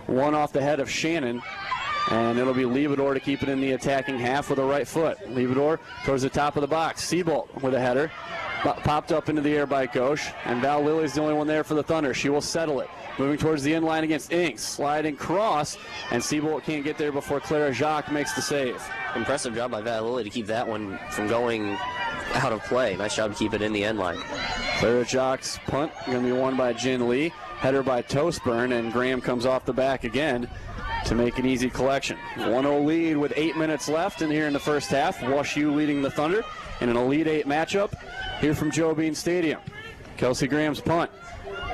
One off the head of Shannon, and it'll be Liebedor to keep it in the attacking half with a right foot. Liebedor towards the top of the box. Seabolt with a header. Popped up into the air by Ghosh, and Val Lilly's the only one there for the Thunder. She will settle it. Moving towards the end line against Inks. Sliding cross, and Seabolt can't get there before Clara Jacques makes the save. Impressive job by Val Lilly to keep that one from going out of play. Nice job to keep it in the end line. Clara Jacques' punt going to be won by Jen Lee. Header by Toastburn, and Graham comes off the back again to make an easy collection. 1-0 lead with 8 minutes left in here in the first half. WashU leading the Thunder in an Elite 8 matchup here from Joe Bean Stadium. Kelsey Graham's punt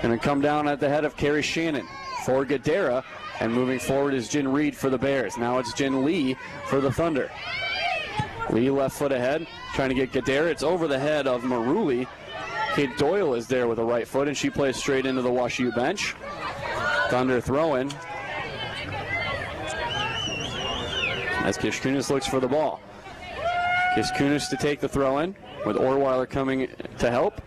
going to come down at the head of Carrie Shannon for Gadara, and moving forward is Jen Reed for the Bears. Now it's Jen Lee for the Thunder. Lee left foot ahead, trying to get Gadara. It's over the head of Maruli. Kate Doyle is there with a right foot, and she plays straight into the WashU bench. Thunder throwing as Kishkunis looks for the ball. Kishkunis to take the throw-in with Orweiler coming to help.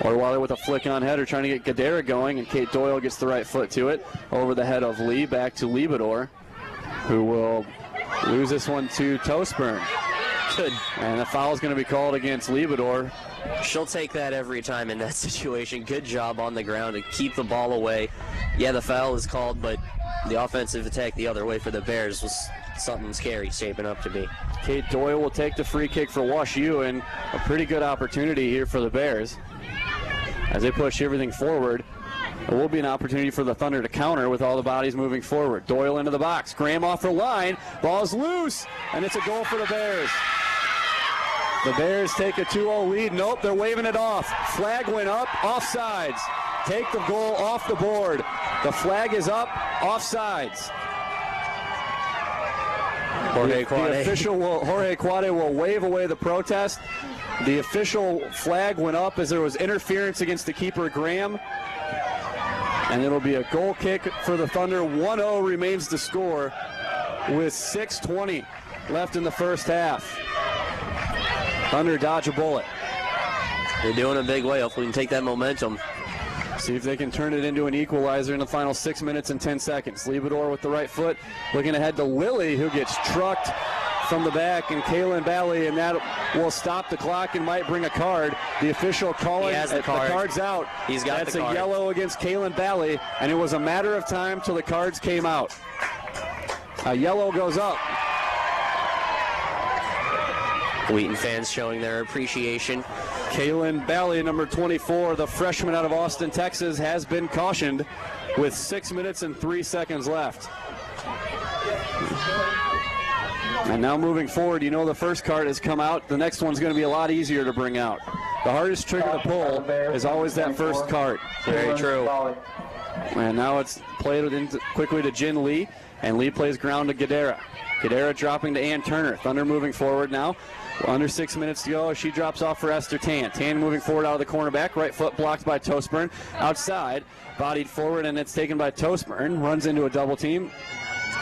Orweiler with a flick on header trying to get Gadara going, and Kate Doyle gets the right foot to it. Over the head of Lee, back to Liebedor, who will lose this one to Toastburn. Good. And the foul is going to be called against Liebedor. She'll take that every time in that situation. Good job on the ground to keep the ball away. Yeah, the foul is called, but the offensive attack the other way for the Bears was something scary shaping up to be. Kate Doyle will take the free kick for Wash U, and a pretty good opportunity here for the Bears. As they push everything forward, there will be an opportunity for the Thunder to counter with all the bodies moving forward. Doyle into the box. Graham off the line. Ball's loose, and it's a goal for the Bears. The Bears take a 2-0 lead. Nope, they're waving it off. Flag went up, offsides. Take the goal off the board. The flag is up, offsides. Jorge Quade will wave away the protest. The official flag went up as there was interference against the keeper, Graham. And it'll be a goal kick for the Thunder. 1-0 remains the score with 6:20 left in the first half. Thunder dodge a bullet. They're doing a big way. Hopefully we can take that momentum. See if they can turn it into an equalizer in the final 6 minutes and 10 seconds. Liebedor with the right foot, looking ahead to Lilly, who gets trucked from the back, and Kaylin Bally, and that will stop the clock and might bring a card. The official calling the card's out. He's got That's the card. a yellow against Kaylin Bally, and it was a matter of time till the cards came out. A yellow goes up. Wheaton fans showing their appreciation. Kaylin Bally, number 24, the freshman out of Austin, Texas, has been cautioned with 6 minutes and 3 seconds left. And now moving forward, you know the first card has come out. The next one's going to be a lot easier to bring out. The hardest trigger to pull is always that first card. Very true. And now it's played quickly to Jin Lee, and Lee plays ground to Gadara. Gadara dropping to Ann Turner. Thunder moving forward now. Under 6 minutes to go. She drops off for Esther Tan. Tan moving forward out of the cornerback. Right foot blocked by Toastburn. Outside, bodied forward, and it's taken by Toastburn. Runs into a double team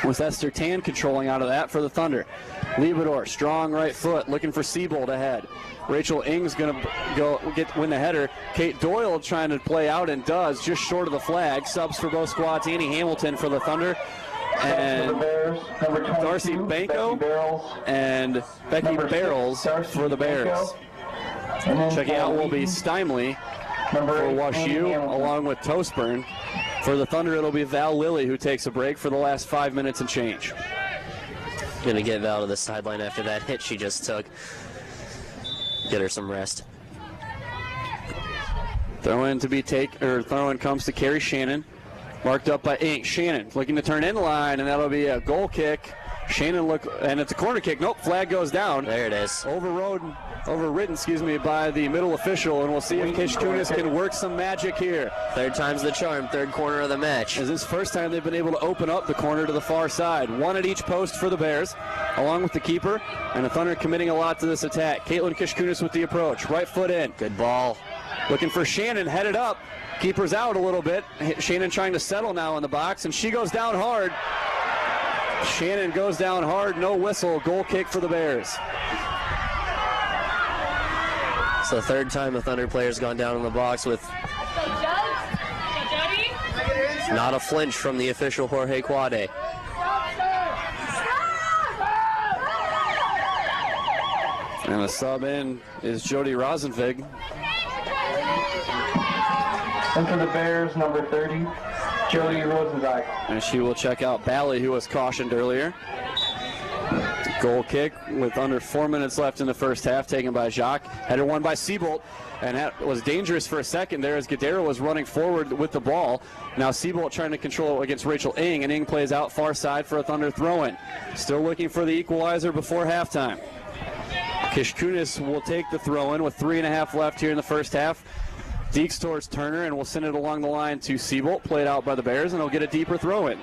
with Esther Tan controlling out of that for the Thunder. Liebedor, strong right foot, looking for Siebold ahead. Rachel Ing's going to win the header. Kate Doyle trying to play out and does, just short of the flag. Subs for both squads. Annie Hamilton for the Thunder. And Darcy Banco and Becky Barrels for the Bears. Checking out will be Stymley for Wash U, along with Toastburn. For the Thunder, it'll be Val Lilly who takes a break for the last 5 minutes and change. Gonna get Val to the sideline after that hit she just took. Get her some rest. Throw-in comes to Carrie Shannon. Marked up by Ink. Shannon looking to turn in the line, and that'll be a goal kick. Shannon and it's a corner kick. Nope, flag goes down. There it is. Overridden, by the middle official, and we'll see if Kishkunis can work some magic here. Third time's the charm, third corner of the match. As this first time they've been able to open up the corner to the far side. One at each post for the Bears, along with the keeper, and the Thunder committing a lot to this attack. Caitlin Kishkunis with the approach. Right foot in. Good ball. Looking for Shannon, headed up. Keeper's out a little bit. Shannon trying to settle now in the box, and she goes down hard. Shannon goes down hard, no whistle. Goal kick for the Bears. It's the third time the Thunder player's gone down in the box with not a flinch from the official Jorge Quade. And the sub in is Jody Rosenvig. And for the Bears, number 30, Jody Rosenzweig. And she will check out Bally, who was cautioned earlier. Goal kick with under 4 minutes left in the first half, taken by Jacques. Header won by Siebold, and that was dangerous for a second there as Gadara was running forward with the ball. Now Siebold trying to control it against Rachel Ing, and Ing plays out far side for a Thunder throw-in. Still looking for the equalizer before halftime. Kishkunis will take the throw-in with 3.5 left here in the first half. Deeks towards Turner, and will send it along the line to Siebold, played out by the Bears, and he'll get a deeper throw-in.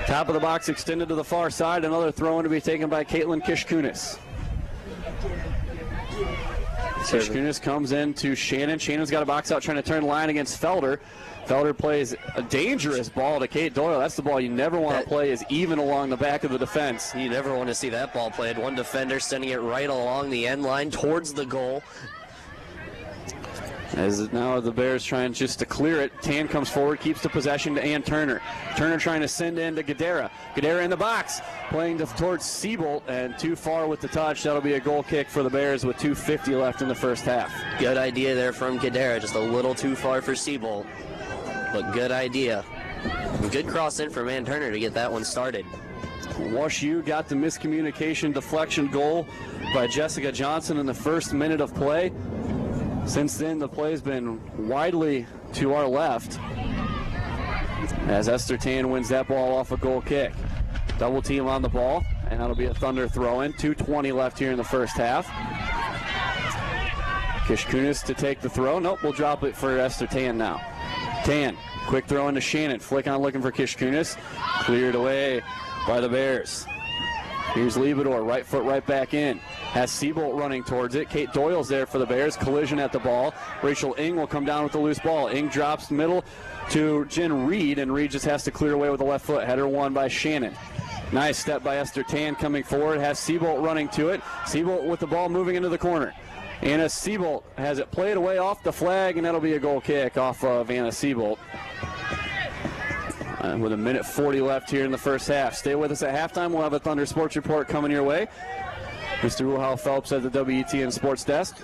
Top of the box extended to the far side. Another throw-in to be taken by Caitlin Kishkunis. Kishkunis comes in to Shannon. Shannon's got a box out trying to turn line against Felder. Felder plays a dangerous ball to Kate Doyle. That's the ball you never want to play, is even along the back of the defense. You never want to see that ball played. One defender sending it right along the end line towards the goal. As now the Bears trying just to clear it. Tan comes forward, keeps the possession to Ann Turner. Turner trying to send in to Gadara. Gadara in the box, playing towards Siebold, and too far with the touch. That'll be a goal kick for the Bears with 2:50 left in the first half. Good idea there from Gadara, just a little too far for Siebold, but good idea. Good cross in from Ann Turner to get that one started. Wash U got the miscommunication deflection goal by Jessica Johnson in the first minute of play. Since then, the play's been widely to our left as Esther Tan wins that ball off a goal kick. Double team on the ball, and that'll be a Thunder throw-in. 2:20 left here in the first half. Kishkunis to take the throw. Nope, we'll drop it for Esther Tan now. Tan, quick throw into Shannon. Flick on looking for Kishkunis. Cleared away by the Bears. Here's Liebedor, right foot right back in. Has Siebold running towards it. Kate Doyle's there for the Bears. Collision at the ball. Rachel Ing will come down with the loose ball. Ing drops middle to Jen Reed, and Reed just has to clear away with the left foot. Header won by Shannon. Nice step by Esther Tan coming forward. Has Siebold running to it. Siebold with the ball moving into the corner. Anna Siebold has it played away off the flag, and that'll be a goal kick off of Anna Siebold. With a minute 40 left here in the first half. Stay with us at halftime. We'll have a Thunder Sports Report coming your way. Mr. Wilhelm Phelps at the WETN Sports Desk.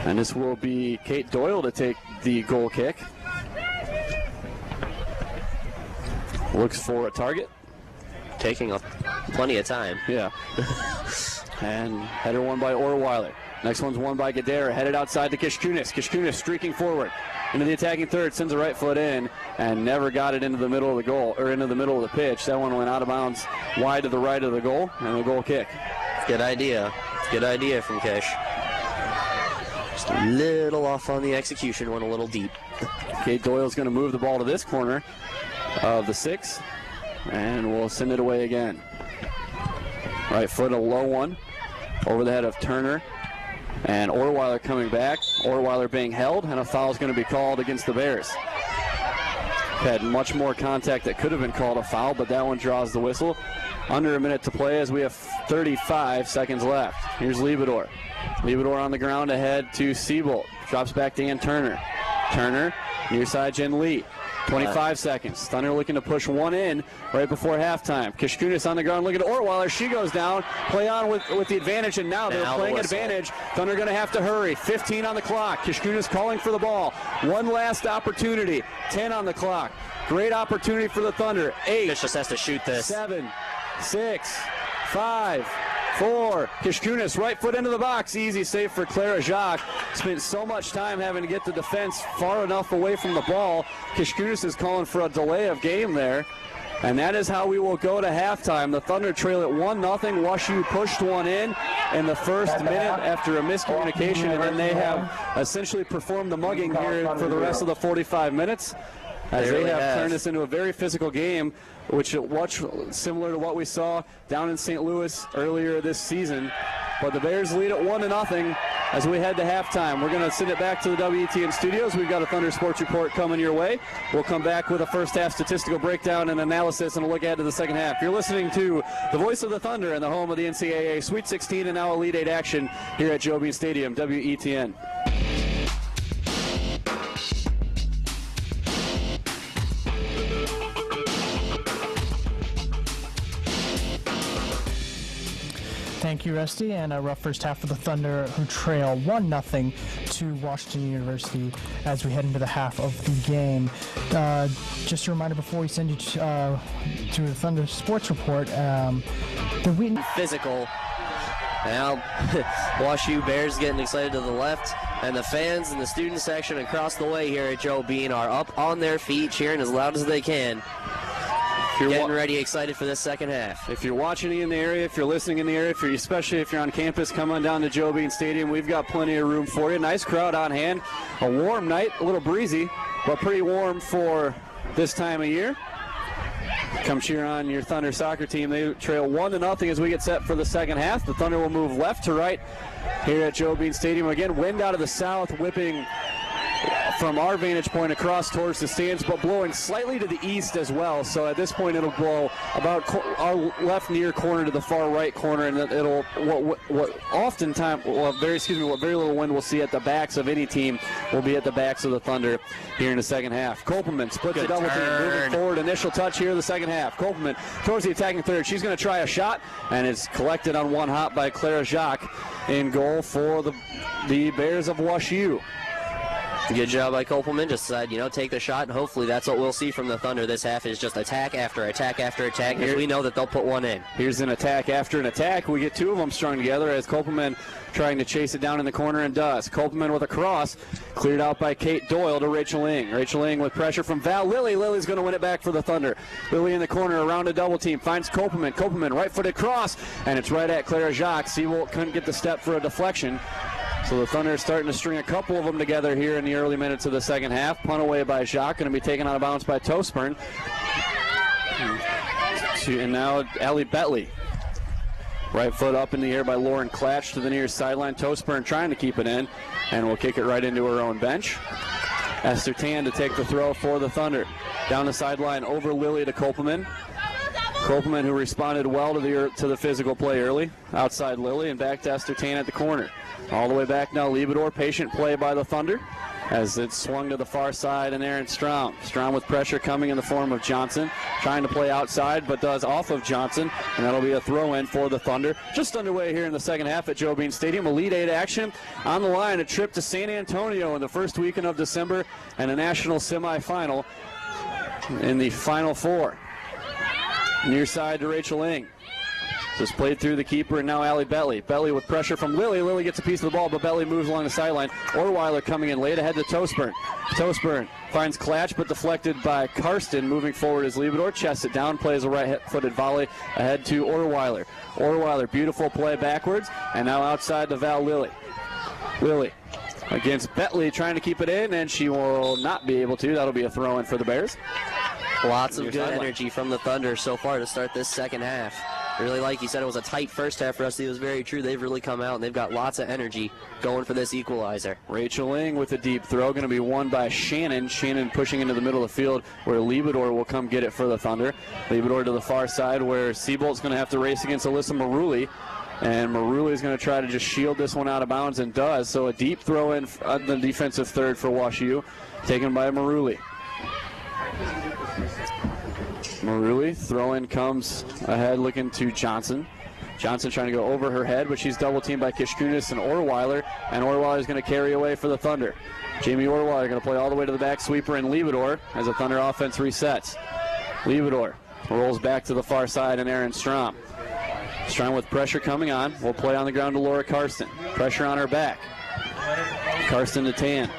And this will be Kate Doyle to take the goal kick. Looks for a target. Taking plenty of time. Yeah. And header won by Orweiler. Next one's won by Gadara. Headed outside to Kishkunis. Kishkunis streaking forward into the attacking third. Sends a right foot in and never got it into the middle of the goal, or into the middle of the pitch. That one went out of bounds wide to the right of the goal, and a goal kick. Good idea. Good idea from Kish. Just a little off on the execution, went a little deep. Kate Doyle's going to move the ball to this corner of the 6, and we'll send it away again. Right foot, a low one over the head of Turner. And Orweiler coming back. Orweiler being held, and a foul is going to be called against the Bears. Had much more contact that could have been called a foul, but that one draws the whistle. Under a minute to play as we have 35 seconds left. Here's Liebedor. Liebedor on the ground ahead to Siebold. Drops back to Ann Turner. Turner, near side Jen Lee. 25 seconds. Thunder looking to push one in right before halftime. Kishkunis on the ground looking at Orweiler. She goes down. Play on with the advantage, and now they're playing advantage. Thunder going to have to hurry. 15 on the clock. Kishkunis calling for the ball. One last opportunity. 10 on the clock. Great opportunity for the Thunder. 8. Kish just has to shoot this. 7, 6, 5, 4. Kishkunis right foot into the box. Easy save for Clara Jacques. Spent so much time having to get the defense far enough away from the ball. Kishkunis is calling for a delay of game there. And that is how we will go to halftime. The Thunder trail at 1-0. Wash U pushed one in the first minute after a miscommunication, and then they have essentially performed the mugging here for the rest of the 45 minutes. As they have turned this into a very physical game, which much similar to what we saw down in St. Louis earlier this season. But the Bears lead at 1-0 as we head to halftime. We're going to send it back to the WETN studios. We've got a Thunder Sports Report coming your way. We'll come back with a first half statistical breakdown and analysis and a look ahead to the second half. You're listening to the voice of the Thunder and the home of the NCAA Sweet 16 and now Elite 8 action here at Joe Bean Stadium, WETN. Thank you, Rusty, and a rough first half for the Thunder, who trail 1-0 to Washington University as we head into the half of the game. Just a reminder before we send you to the Thunder Sports Report, the Wheaton physical. Now, Wash U Bears getting excited to the left, and the fans in the student section across the way here at Joe Bean are up on their feet, cheering as loud as they can. Getting ready, excited for this second half. If you're watching in the area, if you're listening in the area, especially if you're on campus, come on down to Joe Bean Stadium. We've got plenty of room for you. Nice crowd on hand. A warm night, a little breezy, but pretty warm for this time of year. Come cheer on your Thunder soccer team. They trail 1-0 as we get set for the second half. The Thunder will move left to right here at Joe Bean Stadium. Again, wind out of the south, whipping from our vantage point across towards the stands, but blowing slightly to the east as well. So at this point, it'll blow about our left near corner to the far right corner, and it'll what very little wind we'll see at the backs of any team will be at the backs of the Thunder here in the second half. Kopelman splits a double team, moving forward. Initial touch here in the second half. Kopelman towards the attacking third. She's going to try a shot, and it's collected on one hop by Clara Jacques in goal for the Bears of WashU. Good job by Kopelman. Just take the shot, and hopefully that's what we'll see from the Thunder this half is just attack after attack after attack, because we know that they'll put one in. Here's an attack after an attack. We get two of them strung together as Kopelman trying to chase it down in the corner and does. Kopelman with a cross, cleared out by Kate Doyle to Rachel Ing. Rachel Ing with pressure from Val Lilly. Lilly's going to win it back for the Thunder. Lilly in the corner around a double team, finds Kopelman. Kopelman right-footed cross, and it's right at Clara Jacques. Seawolt couldn't get the step for a deflection. So the Thunder are starting to string a couple of them together here in the early minutes of the second half. Punt away by Jacques, going to be taken out of bounds by Tospern. And now Allie Betley. Right foot up in the air by Lauren Klatch to the near sideline. Tospern trying to keep it in, and will kick it right into her own bench. Esther Tan to take the throw for the Thunder. Down the sideline over Lilly to Kopelman. Kopelman, who responded well to the physical play early. Outside Lilly, and back to Esther Tan at the corner. All the way back now, Liebedor. Patient play by the Thunder as it's swung to the far side, and Aaron Strom. Strom with pressure coming in the form of Johnson. Trying to play outside, but does off of Johnson, and that'll be a throw-in for the Thunder. Just underway here in the second half at Joe Bean Stadium. Elite Eight action on the line. A trip to San Antonio in the first weekend of December, and a national semifinal in the Final Four. Near side to Rachel Ing. Just played through the keeper, and now Allie Betley. Betley with pressure from Lilly. Lilly gets a piece of the ball, but Betley moves along the sideline. Orweiler coming in late ahead to Tospern. Tospern finds Klatch, but deflected by Karsten. Moving forward as Liebedor chests it down, plays a right-footed volley ahead to Orweiler. Orweiler, beautiful play backwards, and now outside to Val Lilly. Lilly against Betley, trying to keep it in, and she will not be able to. That'll be a throw-in for the Bears. Lots of good energy from the Thunder so far to start this second half. Really, like you said, it was a tight first half for us. It was very true. They've really come out, and they've got lots of energy going for this equalizer. Rachel Ing with a deep throw, going to be won by Shannon. Shannon pushing into the middle of the field where Liebedor will come get it for the Thunder. Liebedor to the far side where Seabolt's going to have to race against Alyssa Maruli. And Maruli is going to try to just shield this one out of bounds, and does. So a deep throw in on the defensive third for WashU, taken by Maruli. Maruli, throw-in comes ahead looking to Johnson. Johnson trying to go over her head, but she's double-teamed by Kishkunis and Orweiler, and Orweiler is going to carry away for the Thunder. Jamie Orweiler going to play all the way to the back sweeper in Liebedor as the Thunder offense resets. Liebedor rolls back to the far side, and Aaron Strom. Strom with pressure coming on. Will play on the ground to Laura Karsten. Pressure on her back. Karsten to Tan.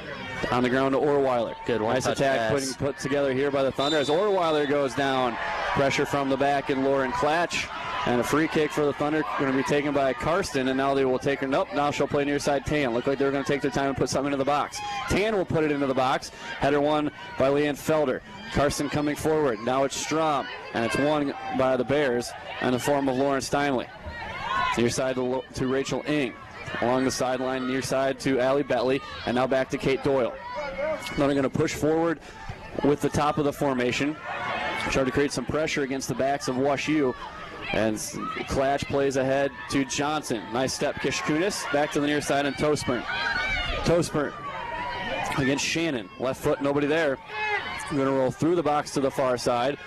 On the ground to Orweiler. Good one. Nice attack put together here by the Thunder as Orweiler goes down. Pressure from the back and Lauren Klatch. And a free kick for the Thunder going to be taken by Karsten, and now they will take her. Nope, now she'll play near side Tan. Look like they're going to take their time and put something into the box. Tan will put it into the box. Header won by Leanne Felder. Karsten coming forward. Now it's Strom, and it's won by the Bears in the form of Lauren Steinley. Near side to Rachel Ing. Along the sideline, near side to Allie Betley, and now back to Kate Doyle. They're going to push forward with the top of the formation, try to create some pressure against the backs of WashU. And Klatch plays ahead to Johnson. Nice step, Kishkunis. Back to the near side, and Tospern. Tospern against Shannon. Left foot, nobody there. Going to roll through the box to the far side.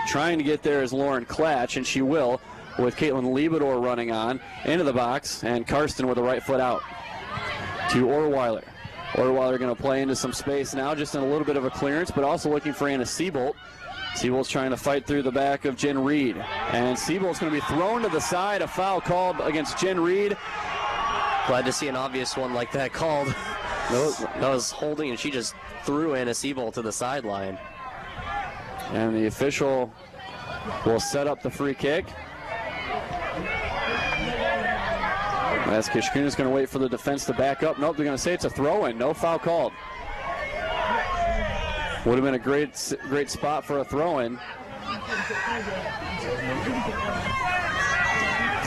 Trying to get there is Lauren Klatch, and she will, with Caitlin Liebedor running on into the box, and Karsten with a right foot out to Orweiler. Orweiler going to play into some space now, just in a little bit of a clearance, but also looking for Anna Seabolt. Seabolt's trying to fight through the back of Jen Reed, and Seabolt's going to be thrown to the side. A foul called against Jen Reed. Glad to see an obvious one like that called. That was holding, and she just threw Anna Seabolt to the sideline. And the official will set up the free kick. As Kishkunis going to wait for the defense to back up. Nope, they're going to say it's a throw-in. No foul called. Would have been a great spot for a throw-in.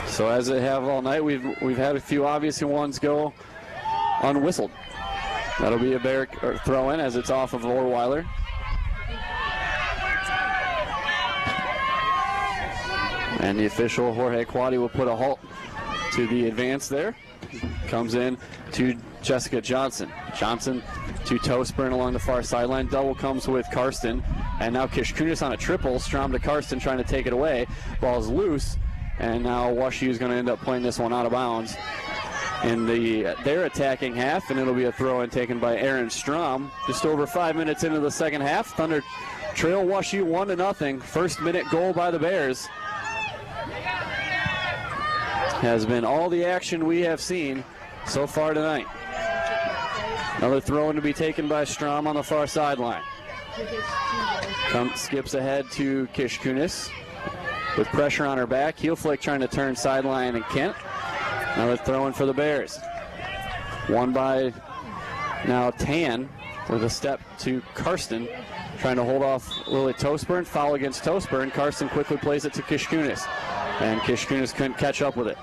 So as they have all night, we've had a few obvious ones go unwhistled. That'll be a Bear throw in as it's off of Orweiler. And the official, Jorge Quaddy, will put a halt to the advance there. Comes in to Jessica Johnson. Johnson to Toesburn along the far sideline. Double comes with Karsten. And now Kishkunis on a triple. Strom to Karsten trying to take it away. Ball's loose. And now WashU is going to end up playing this one out of bounds in their attacking half. And it'll be a throw in taken by Aaron Strom. Just over 5 minutes into the second half. Thunder trail WashU 1-0. First minute goal by the Bears has been all the action we have seen so far tonight. Another throw in to be taken by Strom on the far sideline. Skips ahead to Kishkunis with pressure on her back. Heel flick trying to turn sideline and Kent. Another throw in for the Bears. Won by now Tan with a step to Karsten. Trying to hold off Lily Toesburn. Foul against Toesburn. Karsten quickly plays it to Kishkunis. And Kishkunis couldn't catch up with it.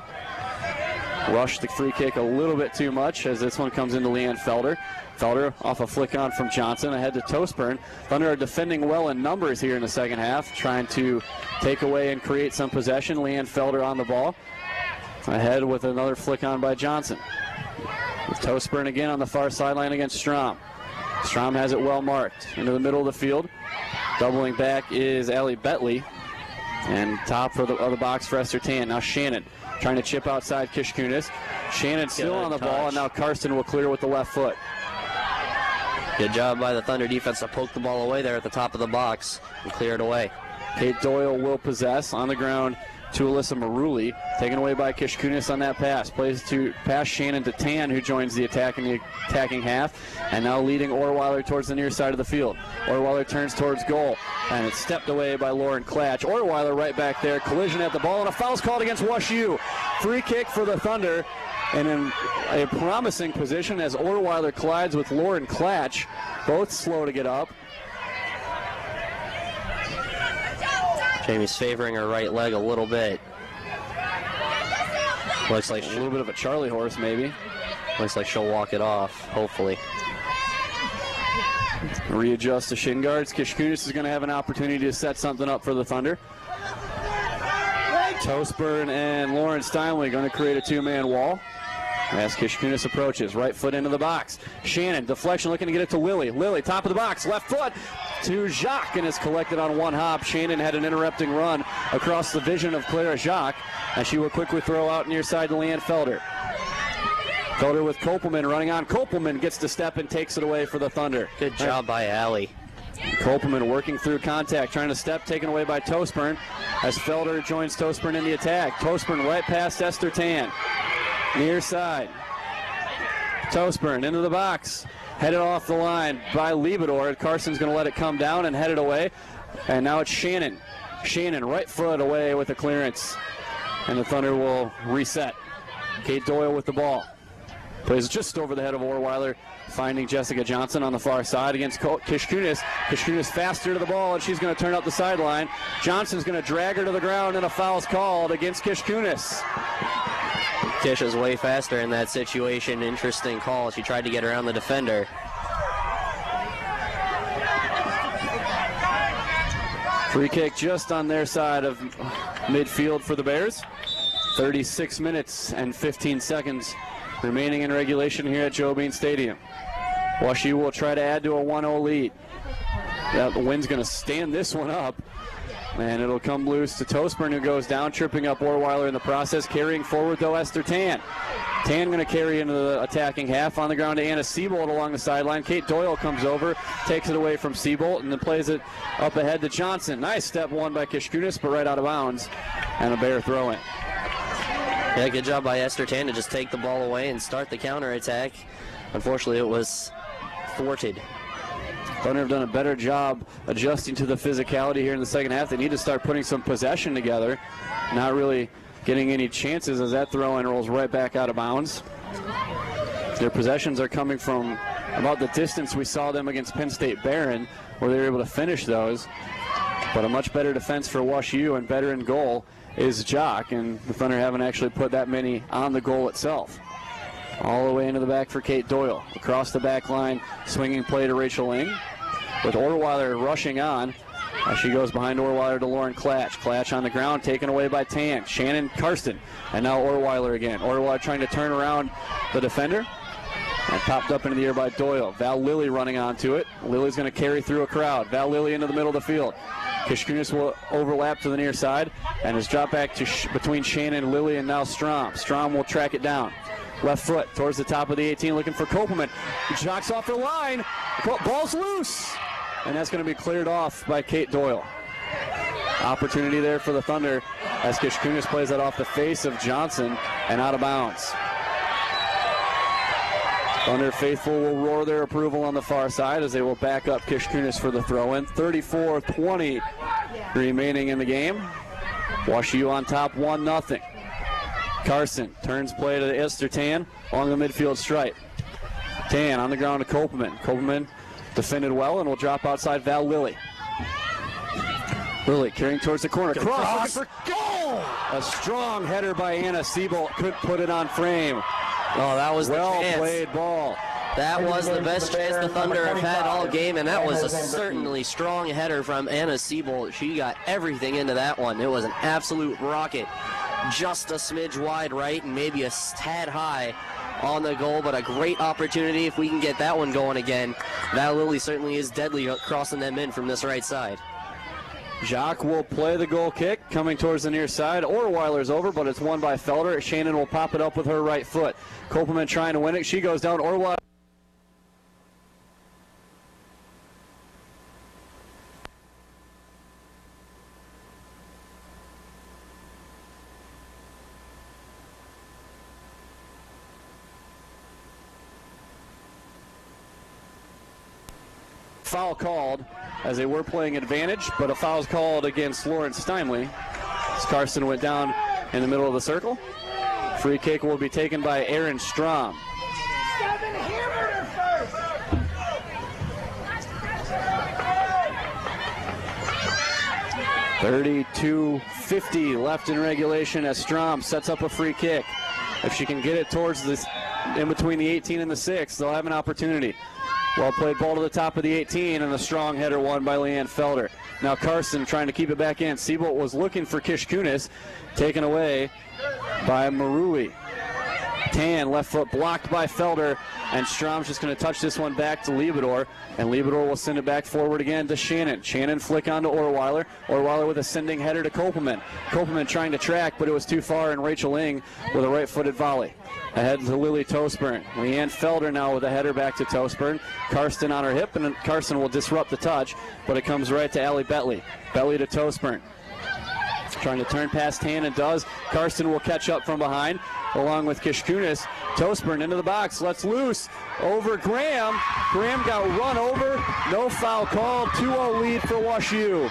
Rushed the free kick a little bit too much as this one comes into Leanne Felder. Felder off a flick on from Johnson ahead to Toesburn. Thunder are defending well in numbers here in the second half, trying to take away and create some possession. Leanne Felder on the ball. Ahead with another flick on by Johnson. With Toesburn again on the far sideline against Strom. Strom has it well marked into the middle of the field. Doubling back is Allie Betley. And top of the box for Esther Tan. Now Shannon trying to chip outside Kishkunis. Shannon still on the ball, and now Karsten will clear with the left foot. Good job by the Thunder defense to poke the ball away there at the top of the box and clear it away. Kate Doyle will possess on the ground to Alyssa Maruli. Taken away by Kishkunis on that pass. Plays to pass Shannon to Tan, who joins the attacking half. And now leading Orweiler towards the near side of the field. Orweiler turns towards goal. And it's stepped away by Lauren Klatch. Orweiler right back there. Collision at the ball. And a foul's called against WashU. Free kick for the Thunder. And in a promising position as Orweiler collides with Lauren Klatch. Both slow to get up. Jamie's favoring her right leg a little bit. Looks like a little bit of a Charlie horse, maybe. Looks like she'll walk it off, hopefully. Readjust to shin guards. Kishkunis is going to have an opportunity to set something up for the Thunder. Toesburn and Lauren Steinley going to create a two-man wall. As Kishkunis approaches, right foot into the box. Shannon, deflection, looking to get it to Lily. Lily, top of the box, left foot to Jacques, and is collected on one hop. Shannon had an interrupting run across the vision of Clara Jacques, and she will quickly throw out near side to Leanne Felder. Felder with Kopelman running on. Kopelman gets to step and takes it away for the Thunder. Good job by Allie. Kopelman working through contact, trying to step, taken away by Toesburn, as Felder joins Toesburn in the attack. Toesburn right past Esther Tan. Near side. Toesburn into the box. Headed off the line by Liebedor. Carson's going to let it come down and head it away. And now it's Shannon. Shannon right foot away with the clearance. And the Thunder will reset. Kate Doyle with the ball. Plays just over the head of Orweiler, finding Jessica Johnson on the far side against Kishkunis. Kishkunis faster to the ball, and she's going to turn up the sideline. Johnson's going to drag her to the ground, and a foul's called against Kishkunis. Kish is way faster in that situation. Interesting call. She tried to get around the defender. Free kick just on their side of midfield for the Bears. 36 minutes and 15 seconds remaining in regulation here at Joe Bean Stadium. WashU will try to add to a 1-0 lead. The wind's going to stand this one up. And it'll come loose to Toesburn, who goes down, tripping up Orweiler in the process. Carrying forward, though, Esther Tan. Tan going to carry into the attacking half. On the ground to Anna Seabolt along the sideline. Kate Doyle comes over, takes it away from Seabolt, and then plays it up ahead to Johnson. Nice step one by Kishkunis, but right out of bounds. And a Bear throw-in. Yeah, good job by Esther Tan to just take the ball away and start the counterattack. Unfortunately, it was thwarted. Thunder have done a better job adjusting to the physicality here in the second half. They need to start putting some possession together. Not really getting any chances as that throw-in rolls right back out of bounds. Their possessions are coming from about the distance we saw them against Penn State Barron, where they were able to finish those. But a much better defense for WashU and better in goal is Jock, and the Thunder haven't actually put that many on the goal itself. All the way into the back for Kate Doyle. Across the back line, swinging play to Rachel Ling. With Orweiler rushing on. As she goes behind Orweiler to Lauren Klatch. Klatch on the ground, taken away by Tan. Shannon Karsten. And now Orweiler again. Orweiler trying to turn around the defender. And popped up into the air by Doyle. Val Lilly running onto it. Lilly's going to carry through a crowd. Val Lilly into the middle of the field. Kishkunis will overlap to the near side. And is dropped back to between Shannon, Lilly, and now Strom. Strom will track it down. Left foot towards the top of the 18, looking for Kopelman. Jocks off the line. Ball's loose. And that's going to be cleared off by Kate Doyle. Opportunity there for the Thunder as Kishkunis plays that off the face of Johnson and out of bounds. Thunder faithful will roar their approval on the far side as they will back up Kishkunis for the throw-in. 34-20 remaining in the game. WashU on top 1-0. Carson turns play to Esther Tan along the midfield stripe. Tan on the ground to Kopelman. Kopelman defended well and will drop outside Val Lilly. Lilly carrying towards the corner. Cross for goal! A strong header by Anna Siebold. Couldn't put it on frame. Oh, that was the chance. Well played ball. That was the best chance the Thunder have had all game, and that was a certainly strong header from Anna Siebold. She got everything into that one. It was an absolute rocket. Just a smidge wide right and maybe a tad high on the goal, but a great opportunity if we can get that one going again. Val Lilly certainly is deadly crossing them in from this right side. Jacques will play the goal kick, coming towards the near side. Orweiler's over, but it's won by Felder. Shannon will pop it up with her right foot. Kopelman trying to win it. She goes down. Orweiler. Foul called as they were playing advantage, but a foul's called against Lawrence Steinley as Carson went down in the middle of the circle. Free kick will be taken by Aaron Strom. 32:50 left in regulation as Strom sets up a free kick. If she can get it towards this, in between the 18 and the 6, they'll have an opportunity. Well played ball to the top of the 18, and a strong header won by Leanne Felder. Now Carson trying to keep it back in. Siebold was looking for Kishkunis, taken away by Marui. Tan, left foot blocked by Felder, and Strom's just going to touch this one back to Liebedor, and Liebedor will send it back forward again to Shannon. Shannon flick on to Orweiler. Orweiler with a sending header to Kopelman. Kopelman trying to track, but it was too far, and Rachel Ing with a right-footed volley. Ahead to Lily Tosburn. Leanne Felder now with a header back to Tosburn. Karsten on her hip, and Carson will disrupt the touch, but it comes right to Allie Betley. Betley to Tosburn. Trying to turn past Tan and does. Karsten will catch up from behind along with Kishkunis. Tosburn into the box, lets loose over Graham. Graham got run over. No foul called. 2-0 lead for WashU.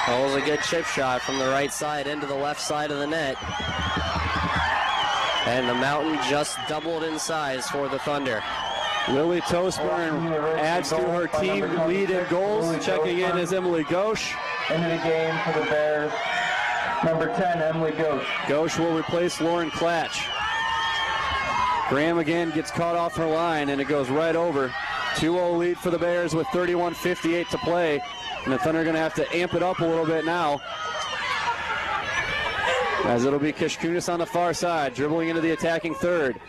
That was a good chip shot from the right side into the left side of the net. And the Mountain just doubled in size for the Thunder. Lily Tosburn adds to her team lead in goals. Checking in is Emily Ghosh. Into the game for the Bears, number 10, Emily Ghosh. Ghosh will replace Lauren Klatch. Graham again gets caught off her line, and it goes right over. 2-0 lead for the Bears with 31:58 to play. And the Thunder are going to have to amp it up a little bit now, as it'll be Kishkunis on the far side, dribbling into the attacking third.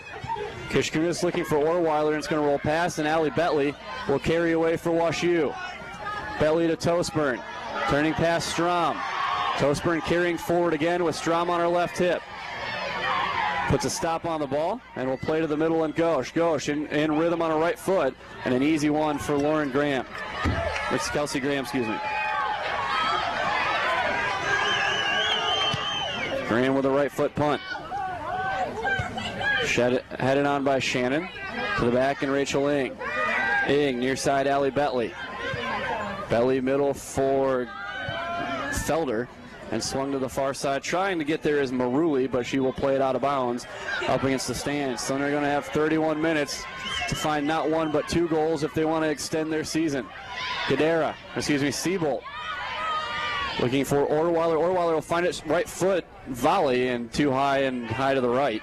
Kishkunis looking for Orweiler, and it's going to roll past, and Allie Betley will carry away for WashU. Betley to Tosburn, turning past Strom. Tosburn carrying forward again with Strom on her left hip. Puts a stop on the ball, and will play to the middle and Ghosh. Ghosh in rhythm on her right foot, and an easy one for Lauren Graham. It's Kelsey Graham, excuse me. Graham with a right foot punt. Headed on by Shannon. To the back and Rachel Ing. Ing near side Allie Betley. Betley middle for Felder. And swung to the far side. Trying to get there is Maruli, but she will play it out of bounds up against the stands. Thunder are going to have 31 minutes to find not one but two goals if they want to extend their season. Siebold. Looking for Orweiler. Orweiler will find it right foot volley and too high and high to the right.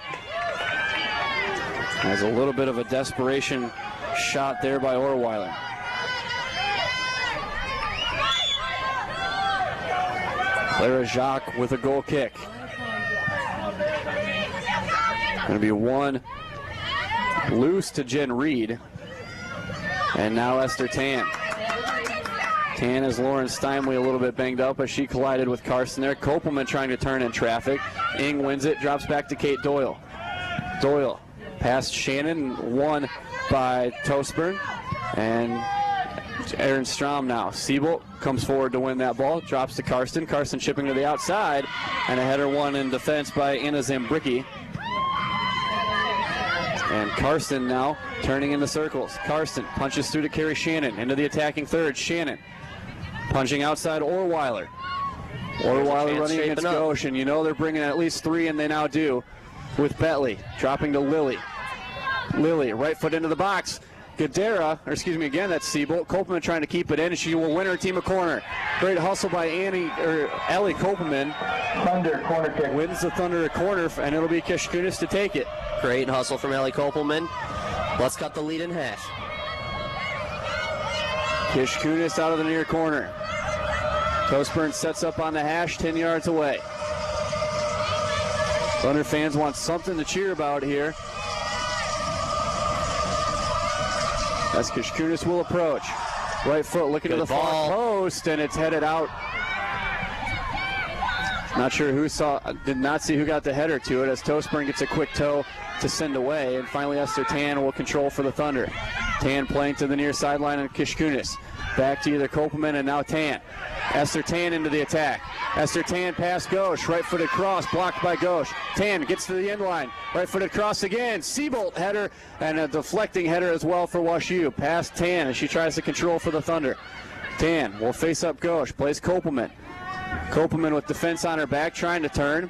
There's a little bit of a desperation shot there by Orweiler. Clara Jacques with a goal kick. Going to be one loose to Jen Reed. And now Esther Tan. Tan is Lauren Steinley a little bit banged up as she collided with Carson there. Kopelman trying to turn in traffic. Ing wins it, drops back to Kate Doyle. Doyle past Shannon, won by Tosburn. And Aaron Strom now. Siebold comes forward to win that ball, drops to Karsten. Karsten chipping to the outside, and a header won in defense by Anna Zambricki. And Karsten now turning in the circles. Karsten punches through to Carrie Shannon into the attacking third. Shannon punching outside Orweiler. Orweiler running against Gauche, and you know they're bringing at least three, and they now do, with Betley dropping to Lilly. Lilly, right foot into the box. Gadara, or excuse me, again, that's Siebold. Kopelman trying to keep it in, and she will win her team a corner. Great hustle by Ellie Kopelman. Thunder corner kick. Wins the Thunder a corner, and it'll be Kishkunis to take it. Great hustle from Ellie Kopelman. Let's cut the lead in half. Kishkunis out of the near corner. Tosburn sets up on the hash 10 yards away. Thunder fans want something to cheer about here. As Kishkunis will approach. Right foot looking to the far post, and it's headed out. Not sure who did not see who got the header to it, as Tosburn gets a quick toe to send away, and finally Esther Tan will control for the Thunder. Tan playing to the near sideline, and Kishkunis back to either Kopelman and now Tan. Esther Tan into the attack. Esther Tan past Gauche, right-footed cross, blocked by Gauche. Tan gets to the end line, right-footed cross again. Siebold header, and a deflecting header as well for WashU. Past Tan as she tries to control for the Thunder. Tan will face up Gauche, plays Kopelman. Kopelman with defense on her back, trying to turn.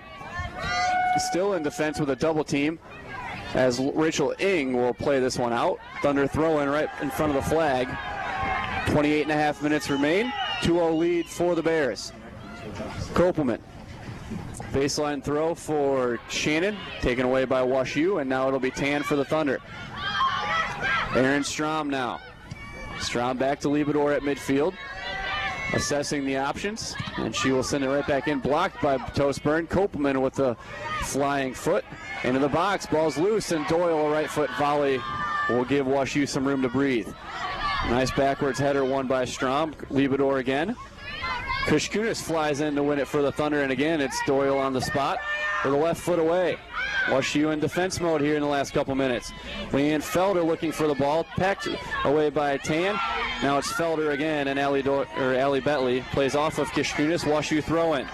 Still in defense with a double team, as Rachel Ing will play this one out. Thunder throw-in right in front of the flag. 28.5 minutes remain. 2-0 lead for the Bears. Kopelman. Baseline throw for Shannon, taken away by WashU, and now it'll be Tan for the Thunder. Aaron Strom now. Strom back to Liebedor at midfield, assessing the options, and she will send it right back in, blocked by Tosburn. Kopelman with the flying foot into the box. Ball's loose, and Doyle, a right foot volley, will give WashU some room to breathe. Nice backwards header won by Strom. Liebedor again. Kishkunis flies in to win it for the Thunder, and again it's Doyle on the spot with a left foot away. WashU in defense mode here in the last couple minutes. Leanne Felder looking for the ball, pecked away by Tan. Now it's Felder again, and Allie Betley plays off of Kishkunis. WashU throw-in.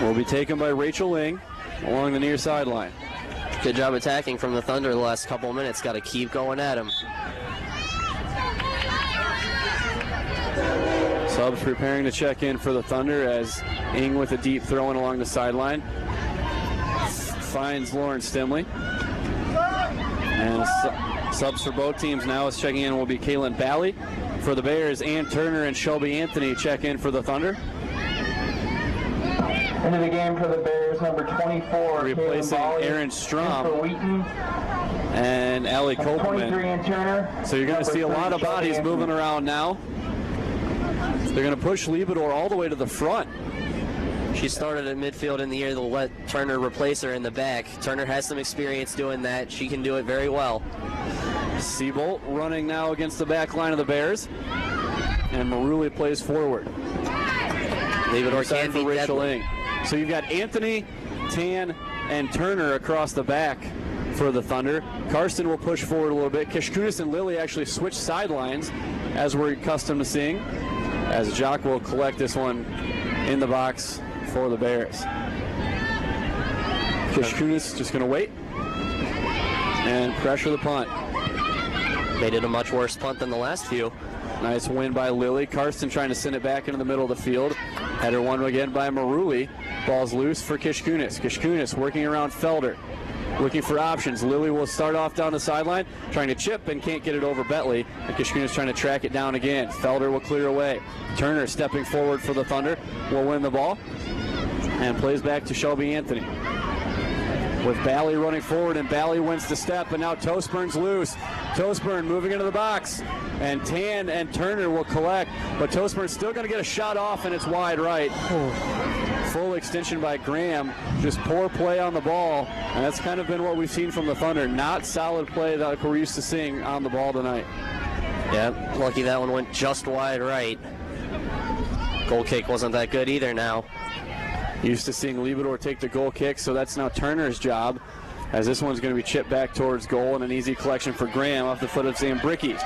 Will be taken by Rachel Ing along the near sideline. Good job attacking from the Thunder the last couple minutes. Got to keep going at him. Subs preparing to check in for the Thunder as Ing with a deep throw-in along the sideline. Finds Lauren Stimley. And subs for both teams now is checking in will be Kaylin Bally for the Bears. Ann Turner and Shelby Anthony check in for the Thunder. Into the game for the Bears, number 24. Replacing Aaron Strom for Wheaton. And Ellie Kopelman. 23 and Turner. So you're going to see a lot of bodies moving around now. They're going to push Liebedor all the way to the front. She started at midfield in the year. They'll let Turner replace her in the back. Turner has some experience doing that. She can do it very well. Siebold running now against the back line of the Bears. And Maruli plays forward. Liebedor can be Rachel Ing. So you've got Anthony, Tan, and Turner across the back for the Thunder. Karsten will push forward a little bit. Kishkunis and Lilly actually switch sidelines, as we're accustomed to seeing, as Jock will collect this one in the box for the Bears. Kishkunis just going to wait and pressure the punt. They did a much worse punt than the last few. Nice win by Lilly. Karsten trying to send it back into the middle of the field. Header won again by Maruli. Ball's loose for Kishkunis. Kishkunis working around Felder, looking for options. Lilly will start off down the sideline, trying to chip and can't get it over Betley. And Kishkunis trying to track it down again. Felder will clear away. Turner stepping forward for the Thunder will win the ball and plays back to Shelby Anthony. with Bally running forward, and Bally wins the step, but now Tosburn's loose. Tosburn moving into the box, and Tan and Turner will collect, but Tosburn's still going to get a shot off, and it's wide right. Full extension by Graham. Just poor play on the ball, and that's kind of been what we've seen from the Thunder. Not solid play that we're used to seeing on the ball tonight. Yeah, lucky that one went just wide right. Goal kick wasn't that good either now. Used to seeing Liebedor take the goal kick, so that's now Turner's job, as this one's going to be chipped back towards goal, and an easy collection for Graham off the foot of Zambricki.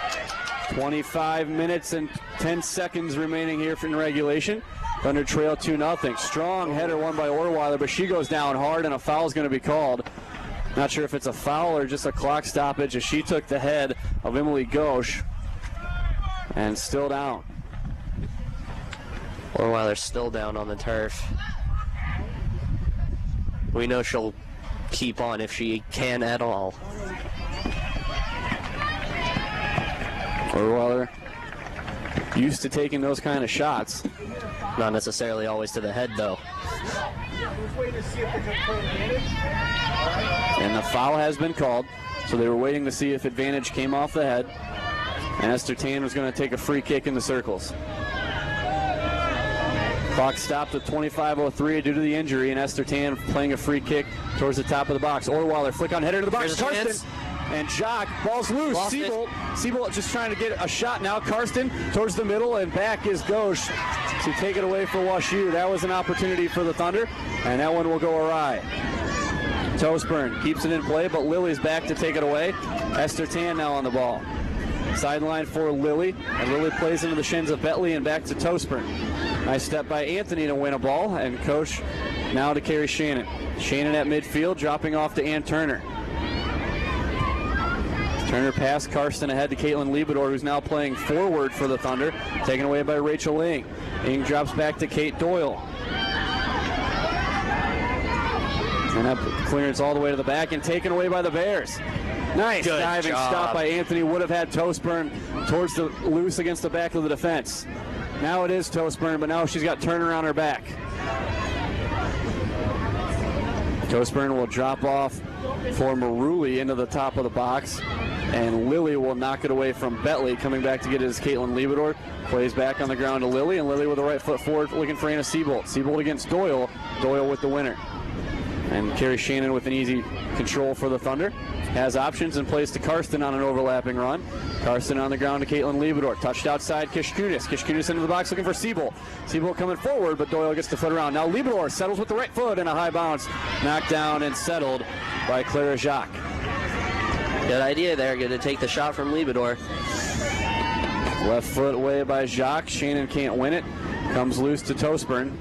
25 minutes and 10 seconds remaining here in regulation. Thunder trail 2-0. Strong header won by Orweiler, but she goes down hard, and a foul is going to be called. Not sure if it's a foul or just a clock stoppage, as she took the head of Emily Ghosh, and still down. Orweiler's still down on the turf. We know she'll keep on if she can at all. Orweiler used to taking those kind of shots. Not necessarily always to the head, though. And the foul has been called, so they were waiting to see if advantage came off the head. And Esther Tan was going to take a free kick in the circles. Clock stopped at 25:03 due to the injury, and Esther Tan playing a free kick towards the top of the box. Orweiler flick on header to the box. Karsten and Jock, ball's loose. Siebold just trying to get a shot now. Karsten towards the middle, and back is Ghosh to take it away for WashU. That was an opportunity for the Thunder, and that one will go awry. Tosburn keeps it in play, but Lily's back to take it away. Esther Tan now on the ball. Sideline for Lily, and Lily plays into the shins of Betley and back to Tosburn. Nice step by Anthony to win a ball, and Coach now to carry Shannon. Shannon at midfield, dropping off to Ann Turner. Turner pass Karsten ahead to Caitlin Liebedor, who's now playing forward for the Thunder, taken away by Rachel Ing. Ing drops back to Kate Doyle. And that clearance all the way to the back and taken away by the Bears. Nice Good diving job. stop by Anthony. Would have had Tosburn towards the loose against the back of the defense. Now it is Tosburn, but now she's got Turner on her back. Tosburn will drop off for Maruli into the top of the box, and Lily will knock it away from Betley. Coming back to get it is Caitlin Liebedor. Plays back on the ground to Lily, and Lily with the right foot forward looking for Anna Siebold. Siebold against Doyle. Doyle with the winner. And Carrie Shannon with an easy control for the Thunder. Has options and plays to Karsten on an overlapping run. Karsten on the ground to Caitlin Liebedor. Touched outside Kishkunis. Kishkunis into the box looking for Siebold. Siebold coming forward, but Doyle gets the foot around. Now Liebedor settles with the right foot and a high bounce. Knocked down and settled by Clara Jacques. Good idea there. Good to take the shot from Liebedor. Left foot away by Jacques. Shannon can't win it. Comes loose to Tosburn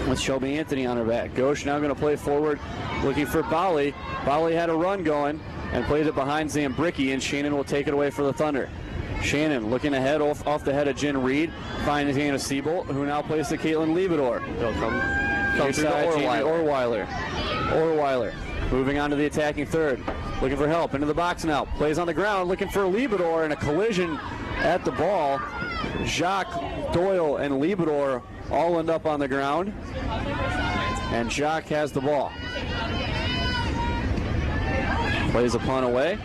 with Shelby Anthony on her back. Ghosh now going to play forward looking for Bali. Bali had a run going and played it behind Zambricki, and Shannon will take it away for the Thunder. Shannon looking ahead off the head of Jen Reed, finds Anna Siebold, who now plays to Caitlin Liebedor. He'll come through to Orweiler moving on to the attacking third. Looking for help into the box now. Plays on the ground looking for Liebedor, and a collision at the ball. Jacques, Doyle, and Liebedor all end up on the ground, and Jacques has the ball. Plays a punt away,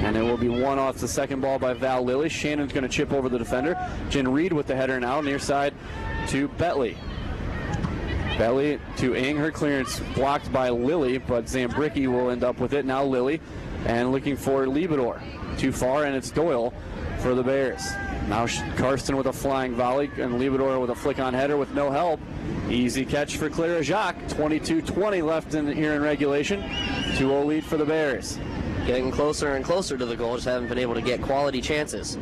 and it will be one off the second ball by Val Lilly. Shannon's going to chip over the defender. Jen Reed with the header now, near side to Betley. Betley to Ing, her clearance blocked by Lilly, but Zambricki will end up with it. Now Lilly, and looking for Liebedor. Too far, and it's Doyle for the Bears. Now Karsten with a flying volley, and Liebedor with a flick-on header with no help. Easy catch for Clara Jacques. 22-20 left here in regulation. 2-0 lead for the Bears. Getting closer and closer to the goal, just haven't been able to get quality chances.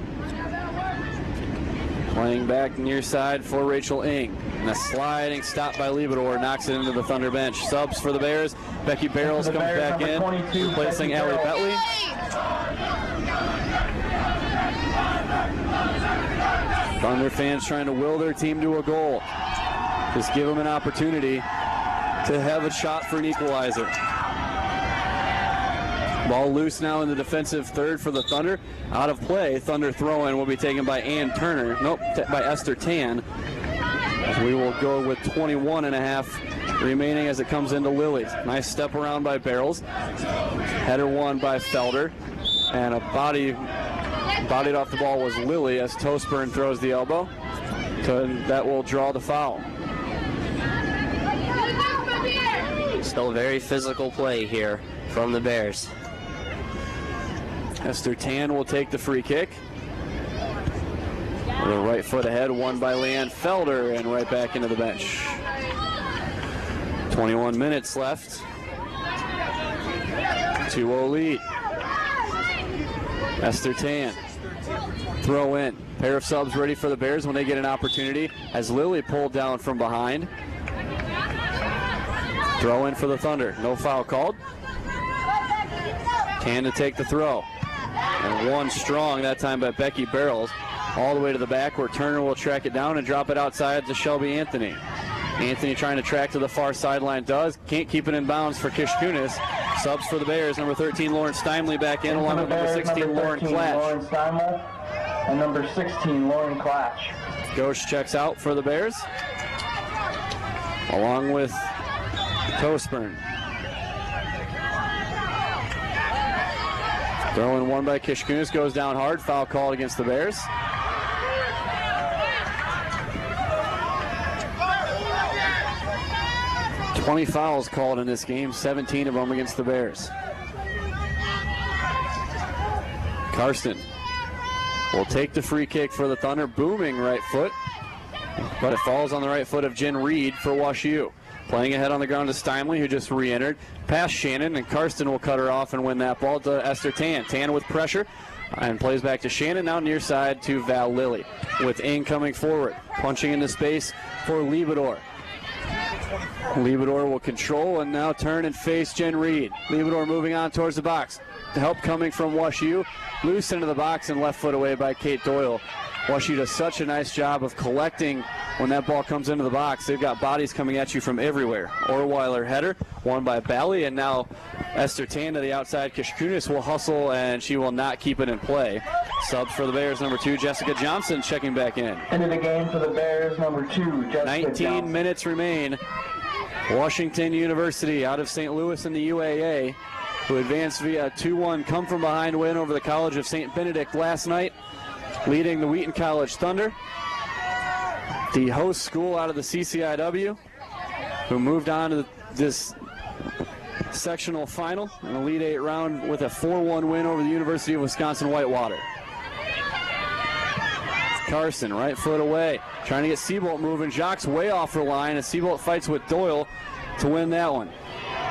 Playing back near side for Rachel Ing. And a sliding stop by Liebedor knocks it into the Thunder bench. Subs for the Bears. Becky Barrels comes back in, replacing Allie Betley. Thunder fans trying to will their team to a goal. Just give them an opportunity to have a shot for an equalizer. Ball loose now in the defensive third for the Thunder. Out of play, Thunder throw-in will be taken by Ann Turner. Nope, by Esther Tan. We will go with 21.5 remaining as it comes into Lilly. Nice step around by Barrels. Header won by Felder. And a bodied off the ball was Lilly as Tosburn throws the elbow. That will draw the foul. Still very physical play here from the Bears. Esther Tan will take the free kick. With a right foot ahead, won by Leanne Felder, and right back into the bench. 21 minutes left. 2-0 lead. Esther Tan. Throw in. Pair of subs ready for the Bears when they get an opportunity. As Lilly pulled down from behind. Throw in for the Thunder. No foul called. Tan to take the throw. And one strong that time by Becky Barrels. All the way to the back where Turner will track it down and drop it outside to Shelby Anthony. Anthony trying to track to the far sideline does. Can't keep it in bounds for Kish Kunis. Subs for the Bears. Number 13, Lauren Steinley back in along with number 16, Lauren Klatch. Lauren Steinley and number 16, Lauren Klatch. Ghosh checks out for the Bears. Along with Tosburn. Throwing one by Kish Kunis goes down hard. Foul called against the Bears. $20 fouls called in this game, 17 of them against the Bears. Karsten will take the free kick for the Thunder, booming right foot, but it falls on the right foot of Jen Reed for WashU. Playing ahead on the ground to Steinley, who just re-entered. Past Shannon, and Karsten will cut her off and win that ball to Esther Tan. Tan with pressure, and plays back to Shannon, now near side to Val Lilly. With Ng coming forward, punching into space for Liebedor. Liebedor will control and now turn and face Jen Reed. Liebedor moving on towards the box. Help coming from WashU. Loose into the box and left foot away by Kate Doyle. WashU does such a nice job of collecting when that ball comes into the box. They've got bodies coming at you from everywhere. Orweiler header, won by Bally, and now Esther Tan to the outside. Kish Kunis will hustle, and she will not keep it in play. Subs for the Bears, number 2, Jessica Johnson checking back in. Into the game for the Bears, number 2, Jessica 19 Johnson. minutes remain. Washington University out of St. Louis in the UAA, who advanced via a 2-1 come-from-behind win over the College of St. Benedict last night, leading the Wheaton College Thunder. The host school out of the CCIW, who moved on to this sectional final in the Elite 8 round with a 4-1 win over the University of Wisconsin-Whitewater. Carson, right foot away, trying to get Seabolt moving. Jacques way off her line as Seabolt fights with Doyle to win that one.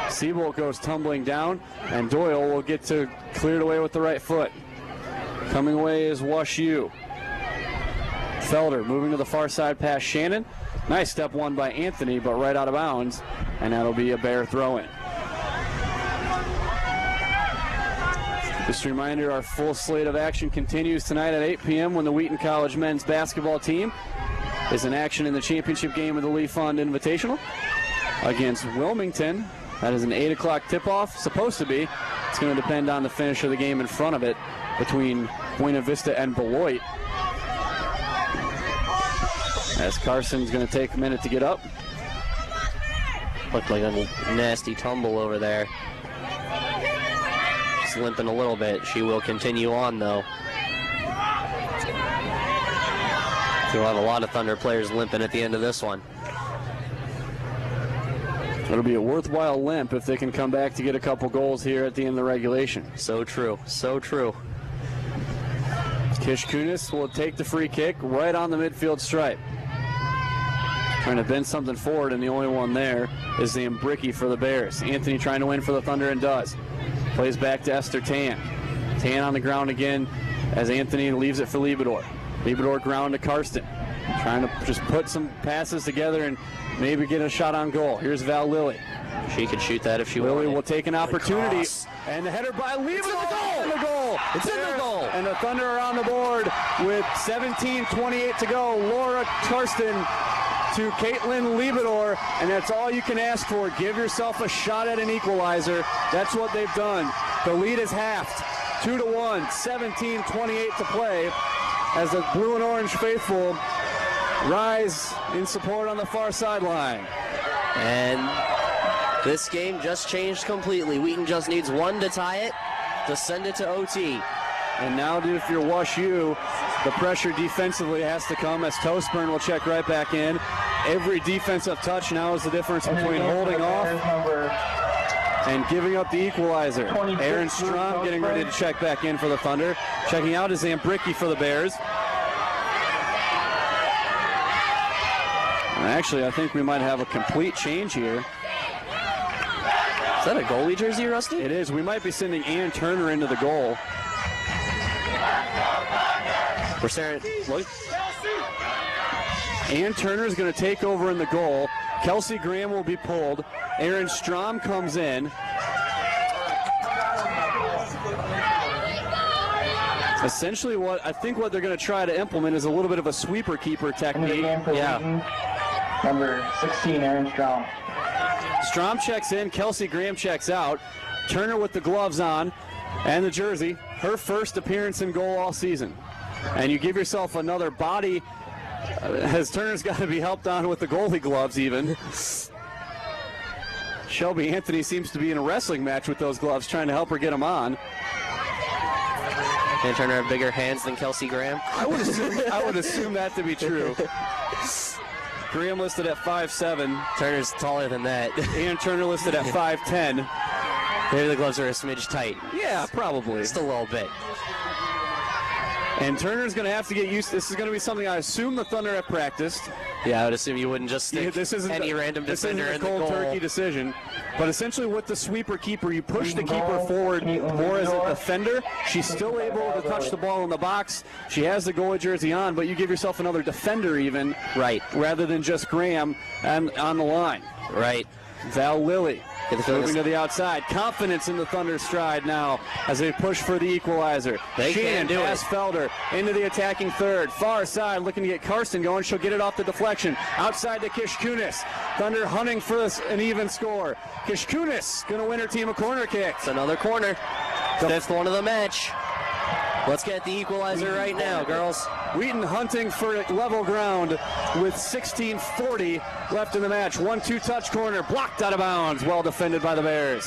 Seabolt goes tumbling down, and Doyle will get to cleared away with the right foot. Coming away is WashU. Felder moving to the far side past Shannon. Nice step one by Anthony, but right out of bounds, and that'll be a Bear throw-in. Just a reminder, our full slate of action continues tonight at 8 p.m. when the Wheaton College men's basketball team is in action in the championship game of the Lee Fund Invitational against Wilmington. That is an 8 o'clock tip-off, supposed to be. It's going to depend on the finish of the game in front of it between Buena Vista and Beloit. As Carson's going to take a minute to get up. Looked like a nasty tumble over there. She's limping a little bit. She will continue on, though. You'll have a lot of Thunder players limping at the end of this one. It'll be a worthwhile limp if they can come back to get a couple goals here at the end of the regulation. So true. So true. Kish Kunis will take the free kick right on the midfield stripe. Trying to bend something forward, and the only one there is the Imbricki for the Bears. Anthony trying to win for the Thunder and does. Plays back to Esther Tan. Tan on the ground again as Anthony leaves it for Liebedor. Liebedor ground to Karsten. Trying to just put some passes together and maybe get a shot on goal. Here's Val Lilly. She could shoot that if she wanted. Lilly will take an opportunity. And the header by Liebedor. It's in the goal. It's in the goal. And the Thunder are on the board with 17:28 to go. Laura Karsten to Caitlin Liebedor, and that's all you can ask for. Give yourself a shot at an equalizer. That's what they've done. The lead is halved, 2-1, 17:28 to play as the blue and orange faithful rise in support on the far sideline. And this game just changed completely. Wheaton just needs one to tie it, to send it to OT. And now if you're WashU, the pressure defensively has to come as Toastburn will check right back in. Every defensive touch now is the difference between holding off and giving up the equalizer. Aaron Strom getting ready to check back in for the Thunder. Checking out is Ambricki for the Bears. And actually, I think we might have a complete change here. Is that a goalie jersey, Rusty? It is. We might be sending Ian Turner into the goal. We're staring. Look. Ian Turner is going to take over in the goal. Kelsey Graham will be pulled. Aaron Strom comes in. Essentially what they're going to try to implement is a little bit of a sweeper keeper technique. Yeah. Number 16, Aaron Strom. Strom checks in, Kelsey Graham checks out. Turner with the gloves on and the jersey. Her first appearance in goal all season. And you give yourself another body, as Turner's got to be helped on with the goalie gloves even. Shelby Anthony seems to be in a wrestling match with those gloves, trying to help her get them on. Can Turner have bigger hands than Kelsey Graham? I would assume that to be true. Graham listed at 5'7". Turner's taller than that. Ian Turner listed at 5'10". Maybe the gloves are a smidge tight. Yeah, probably. Just a little bit. And Turner's going to have to get used to this. Is going to be something I assume the Thunder have practiced. Yeah, I would assume you wouldn't just stick any random defender in the goal. This isn't a cold turkey decision. But essentially with the sweeper keeper, you push the keeper forward more as a defender. She's still able to touch the ball in the box. She has the goalie jersey on, but you give yourself another defender even. Right. Rather than just Graham on the line. Right. Val Lilly moving to the outside. Confidence in the Thunder's stride now as they push for the equalizer. Shannon past Felder into the attacking third. Far side looking to get Karsten going. She'll get it off the deflection. Outside to Kishkunis. Thunder hunting for an even score. Kishkunis going to win her team a corner kick. It's another corner. Fifth one of the match. Let's get the equalizer right now, girls. Wheaton hunting for level ground with 16:40 left in the match. 1-2 touch corner, blocked out of bounds. Well defended by the Bears.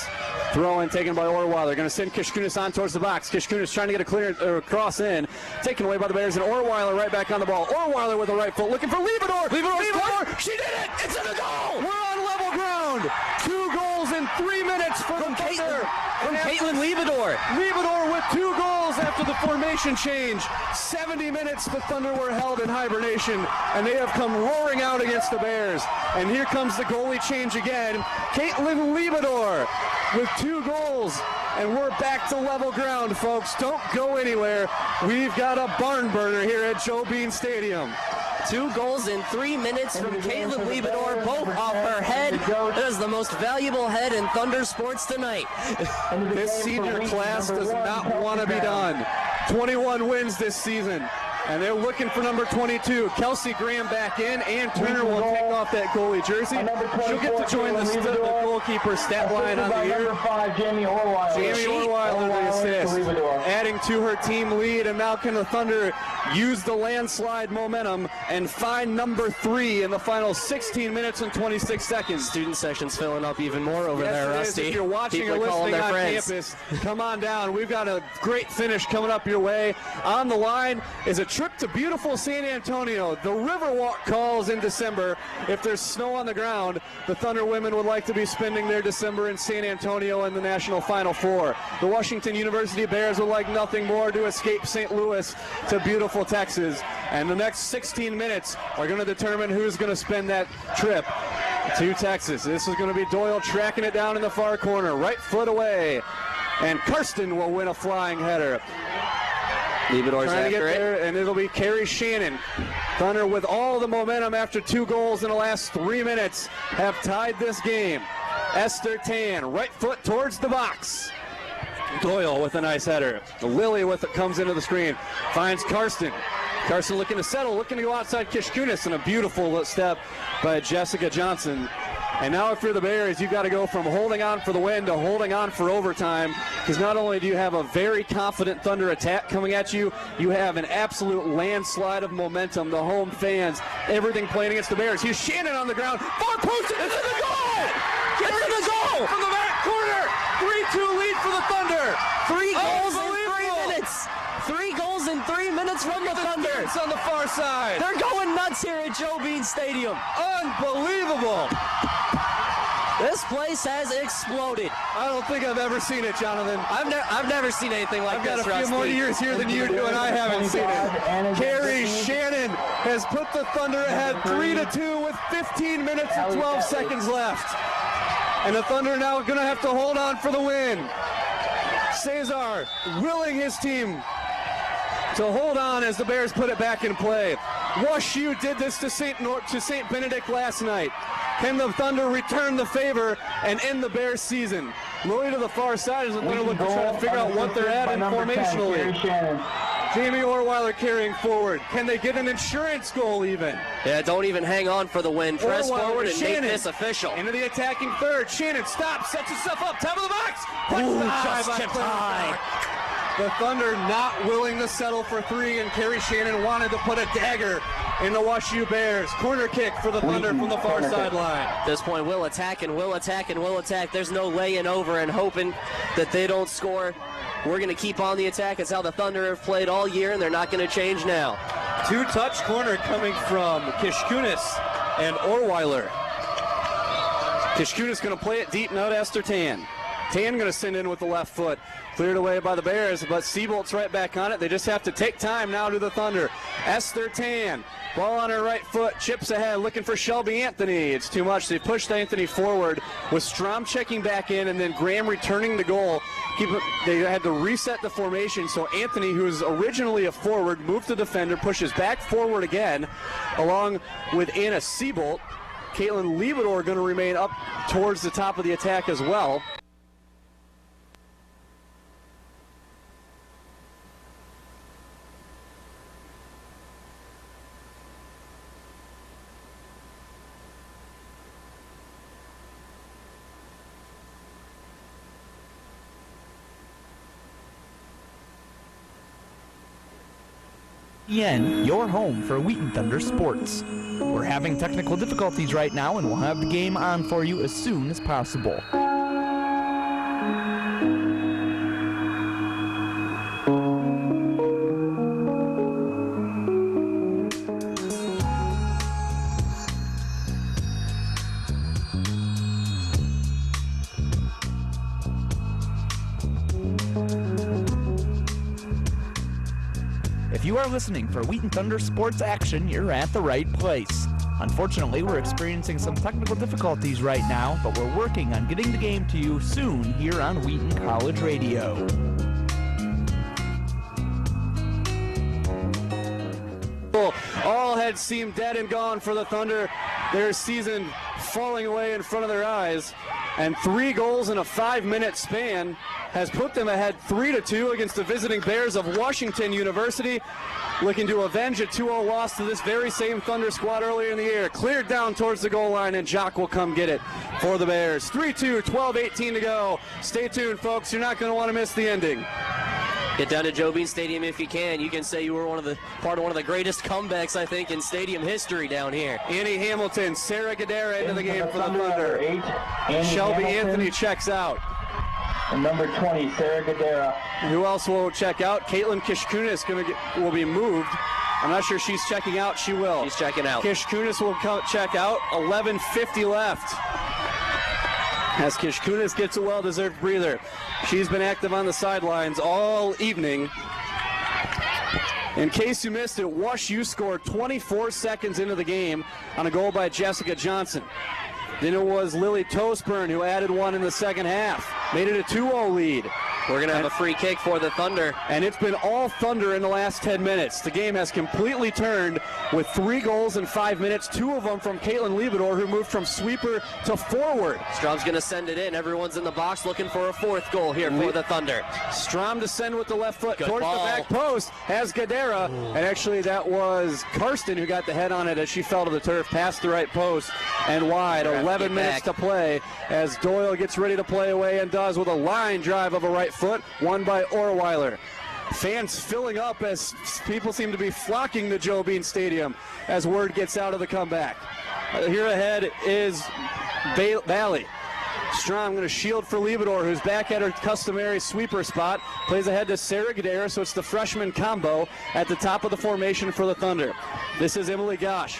Throw in taken by Orweiler. Going to send Kishkunis on towards the box. Kishkunis trying to get a clearance or cross in. Taken away by the Bears, and Orweiler right back on the ball. Orweiler with the right foot looking for Liebedor. Liebedor! She did it! It's in the goal! We're on level ground. 2 goals in 3 minutes for the Thunder. From Caitlin Liebedor. Liebedor with 2 goals after the formation change. 70 minutes the Thunder were held in hibernation, and they have come roaring out against the Bears. And here comes the goalie change again. Caitlin Liebedor with 2 goals, and we're back to level ground, folks. Don't go anywhere. We've got a barn burner here at Joe Bean Stadium. 2 goals in 3 minutes from Caitlin Liebedor, both off her head. That is the most valuable head in Thunder sports tonight. This senior class does not want to be done. 21 wins this season, and they're looking for number 22. Kelsey Graham back in, and Turner will take off that goalie jersey. She'll get to join the goalkeeper stat line on the year. Number 5, Jamie Orweiler. Jamie Orweiler the assist, adding to her team lead, and now can the Thunder use the landslide momentum and find number 3 in the final 16 minutes and 26 seconds. Student section's filling up even more over there, Rusty. If you're watching or listening on campus, come on down. We've got a great finish coming up your way. On the line is a trip to beautiful San Antonio. The Riverwalk calls in December. If there's snow on the ground, the Thunder women would like to be spending their December in San Antonio in the National Final Four. The Washington University Bears would like nothing more to escape St. Louis to beautiful Texas. And the next 16 minutes are going to determine who's going to spend that trip to Texas. This is going to be Doyle tracking it down in the far corner. Right foot away. And Karsten will win a flying header. Liebedor's trying to get after there, and it'll be Carrie Shannon. Thunder with all the momentum after 2 goals in the last 3 minutes have tied this game. Esther Tan, right foot towards the box. Doyle with a nice header. Lily with it comes into the screen. Finds Karsten. Karsten looking to settle, looking to go outside Kishkunis, and a beautiful step by Jessica Johnson And now if you're the Bears, you've got to go from holding on for the win to holding on for overtime, because not only do you have a very confident Thunder attack coming at you, you have an absolute landslide of momentum. The home fans, everything playing against the Bears. Here's Shannon on the ground. Far post, into the goal! Into the goal! From the back corner! 3-2 lead for the Thunder! 3 goals in 3 minutes! 3 goals in 3 minutes from the Thunder! It's on the far side. They're going nuts here at Joe Bean Stadium. Unbelievable! This place has exploded. I don't think I've ever seen it, Jonathan. I've never seen anything like I've this, got a few more years here than you do, and I haven't seen it. Carrie Shannon has put the Thunder ahead 3-2 with 15 minutes and 12 seconds left. And the Thunder now going to have to hold on for the win. Cesar willing his team to hold on as the Bears put it back in play. WashU did this to St. Benedict last night. Can the Thunder return the favor and end the Bears season? Moving to the far side as the Thunder look to try to figure out what they're at in formationally. Jamie Orweiler carrying forward. Can they get an insurance goal even? Yeah, don't even hang on for the win. Press forward and make this official. Into the attacking third. Shannon stops, sets himself up, top of the box. Just chipped high. The Thunder not willing to settle for 3, and Carrie Shannon wanted to put a dagger in the WashU Bears. Corner kick for the Thunder from the far sideline. At this point, we'll attack and we'll attack and we'll attack. There's no laying over and hoping that they don't score. We're going to keep on the attack. It's how the Thunder have played all year, and they're not going to change now. 2-touch corner coming from Kishkunis and Orweiler. Kishkunis going to play it deep now to Esther Tan. Tan going to send in with the left foot. Cleared away by the Bears, but Seabolt's right back on it. They just have to take time now to the Thunder. Esther Tan, ball on her right foot, chips ahead, looking for Shelby Anthony. It's too much. They pushed Anthony forward, with Strom checking back in, and then Graham returning the goal. They had to reset the formation, so Anthony, who was originally a forward, moved to defender, pushes back forward again, along with Anna Seabolt. Caitlin Liebedor going to remain up towards the top of the attack as well. Your home for Wheaton Thunder sports. We're having technical difficulties right now, and we'll have the game on for you as soon as possible. If you are listening for Wheaton Thunder sports action, you're at the right place. Unfortunately, we're experiencing some technical difficulties right now, but we're working on getting the game to you soon here on Wheaton College Radio. All had seemed dead and gone for the Thunder. Their season falling away in front of their eyes. And 3 goals in a 5-minute span has put them ahead 3-2 against the visiting Bears of Washington University, looking to avenge a 2-0 loss to this very same Thunder squad earlier in the year. Cleared down towards the goal line, and Jock will come get it for the Bears. 3-2, 12-18 to go. Stay tuned, folks. You're not going to want to miss the ending. Get down to Joe Bean Stadium if you can. You can say you were part of one of the greatest comebacks, I think, in stadium history down here. Annie Hamilton, Sarah Gadara into the game for the Thunder. Shelby Anthony checks out. And number 20, Sarah Gadara. Who else will check out? Caitlin Kishkunis will be moved. I'm not sure she's checking out. She will. She's checking out. Kishkunis will check out. 11:50 left. As Kishkunis gets a well-deserved breather. She's been active on the sidelines all evening. In case you missed it, WashU scored 24 seconds into the game on a goal by Jessica Johnson. Then it was Lily Tosburn who added one in the second half. Made it a 2-0 lead. We're going to have a free kick for the Thunder. And it's been all Thunder in the last 10 minutes. The game has completely turned with 3 goals in 5 minutes, 2 of them from Caitlin Liebedor, who moved from sweeper to forward. Strom's going to send it in. Everyone's in the box looking for a 4th goal here for the Thunder. Strom to send with the left foot Good towards ball. the back post has Gadara. And actually that was Karsten who got the head on it as she fell to the turf, past the right post and wide. 11 minutes to play as Doyle gets ready to play away and does with a line drive of a right foot, won by Orweiler. Fans filling up as people seem to be flocking to Joe Bean Stadium as word gets out of the comeback. Here ahead is Valley. Strom going to shield for Liebedor, who's back at her customary sweeper spot. Plays ahead to Sarah Gadara, so it's the freshman combo at the top of the formation for the Thunder. This is Emily Gosh.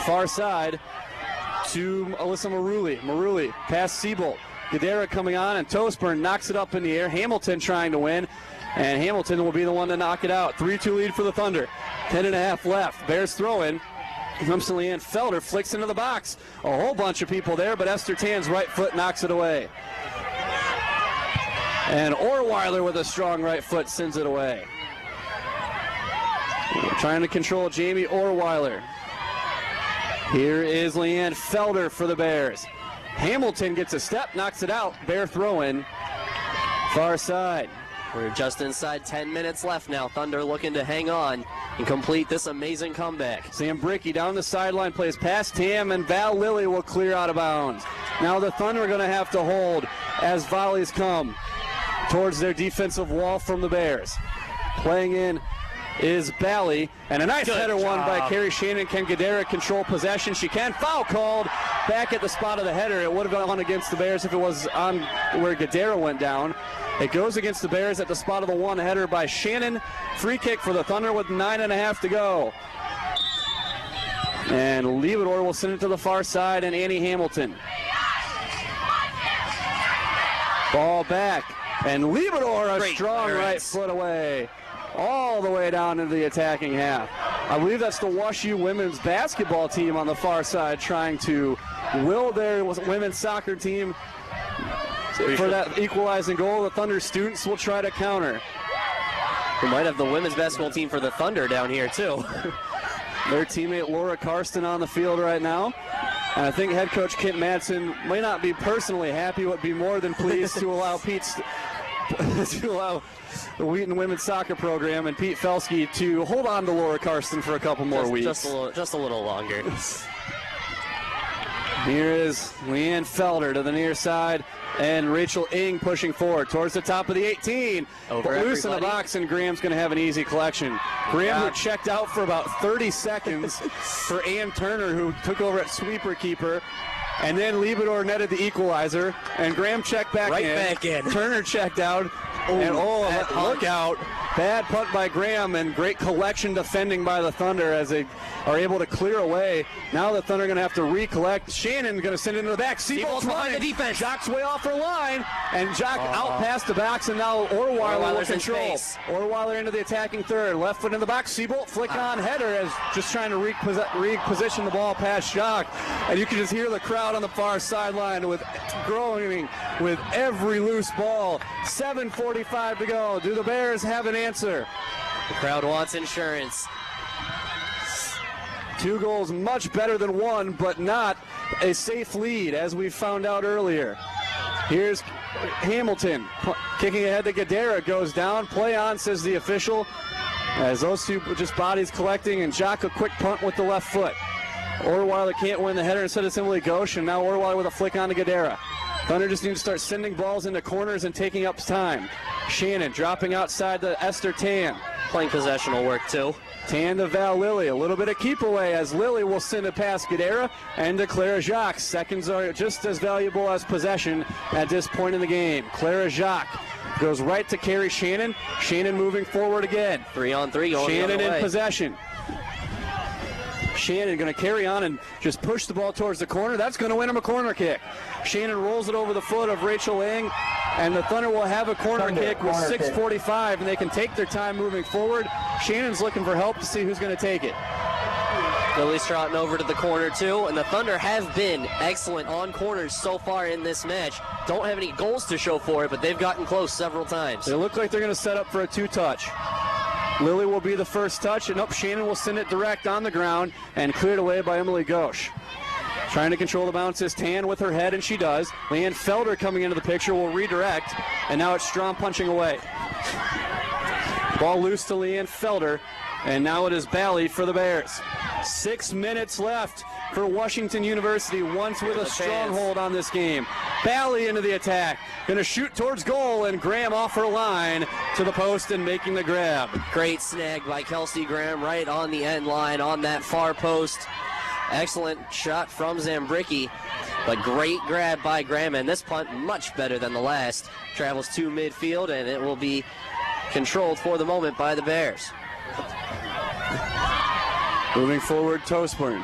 Far side to Alyssa Maruli. Maruli past Siebold. Gadara coming on, and Tosburn knocks it up in the air. Hamilton trying to win, and Hamilton will be the one to knock it out. 3-2 lead for the Thunder. 10.5 left. Bears throw in. Comes to Leanne Felder, flicks into the box. A whole bunch of people there, but Esther Tan's right foot knocks it away. And Orweiler with a strong right foot sends it away. Trying to control Jamie Orweiler. Here is Leanne Felder for the Bears. Hamilton gets a step, knocks it out. Bear throw in. Far side. We're just inside 10 minutes left now. Thunder looking to hang on and complete this amazing comeback. Sam Bricky down the sideline, plays past Tam, and Val Lilly will clear out of bounds. Now the Thunder are going to have to hold as volleys come towards their defensive wall from the Bears. Playing in is Bally, and a nice header won by Carrie Shannon. Can Gadara control possession? She can. Foul called back at the spot of the header. It would have gone against the Bears if it was on where Gadara went down. It goes against the Bears at the spot of the one header by Shannon. Free kick for the Thunder with 9.5 to go. And Liebedor will send it to the far side, and Annie Hamilton. Ball back, and Liebedor a strong right foot away. All the way down into the attacking half. I believe that's the WashU women's basketball team on the far side trying to will their women's soccer team for that equalizing goal. The Thunder students will try to counter. We might have the women's basketball team for the Thunder down here too. Their teammate Laura Karsten on the field right now. And I think head coach Kent Madsen may not be personally happy, but be more than pleased to allow to allow the Wheaton women's soccer program and Pete Felsky to hold on to Laura Karsten for a couple more weeks. Just a little longer. Here is Leanne Felder to the near side, and Rachel Ing pushing forward towards the top of the 18. Over loose in the box, and Graham's going to have an easy collection. Graham who checked out for about 30 seconds for Ann Turner, who took over at sweeper keeper. And then Liebedor netted the equalizer, and Graham checked back in. Turner checked out, and look out. Bad punt by Graham, and great collection defending by the Thunder as they are able to clear away. Now the Thunder are going to have to recollect. Shannon's going to send it into the back. Seabolt's behind the defense. Jock's way off her line, and Jock out past the box, and now Orweiler will control. Orweiler into the attacking third. Left foot in the box. Seabolt flick on header as just trying to reposition the ball past Jock. And you can just hear the crowd on the far sideline with growing with every loose ball. 7:45 to go. Do the Bears have an answer? The crowd wants insurance. 2 goals, much better than 1, but not a safe lead, as we found out earlier. Here's Hamilton kicking ahead to Gadara, goes down. Play on, says the official, as those two just bodies collecting, and Jock a quick punt with the left foot. Orweiler can't win the header, instead it's Emily Ghosh, and now Orweiler with a flick on to Gadara. Thunder just need to start sending balls into corners and taking up time. Shannon dropping outside to Esther Tan. Playing possessional work too. Tan to Val Lilly. A little bit of keep away as Lilly will send it past Gadara and to Clara Jacques. Seconds are just as valuable as possession at this point in the game. Clara Jacques goes right to Carrie Shannon. Shannon moving forward again. 3-on-3 going Shannon the other way. in possession. Shannon going to carry on and just push the ball towards the corner. That's going to win him a corner kick. Shannon rolls it over the foot of Rachel Ing, and the Thunder will have a corner kick with 6:45, and they can take their time moving forward. Shannon's looking for help to see who's going to take it. Lily's trotting over to the corner too, and the Thunder have been excellent on corners so far in this match. Don't have any goals to show for it, but they've gotten close several times. They look like they're going to set up for a two-touch. Lily will be the first touch, and Shannon will send it direct on the ground and cleared away by Emily Ghosh. Trying to control the bounce is Tan with her head, and she does. Leanne Felder coming into the picture will redirect, and now it's Strom punching away. Ball loose to Leanne Felder, and now it is Bally for the Bears. 6 minutes left for Washington University, once with a stronghold on this game. Bally into the attack, going to shoot towards goal, and Graham off her line to the post and making the grab. Great snag by Kelsey Graham right on the end line on that far post. Excellent shot from Zambricki, but great grab by Graham, and this punt much better than the last. Travels to midfield, and it will be controlled for the moment by the Bears. Moving forward, Toastburn.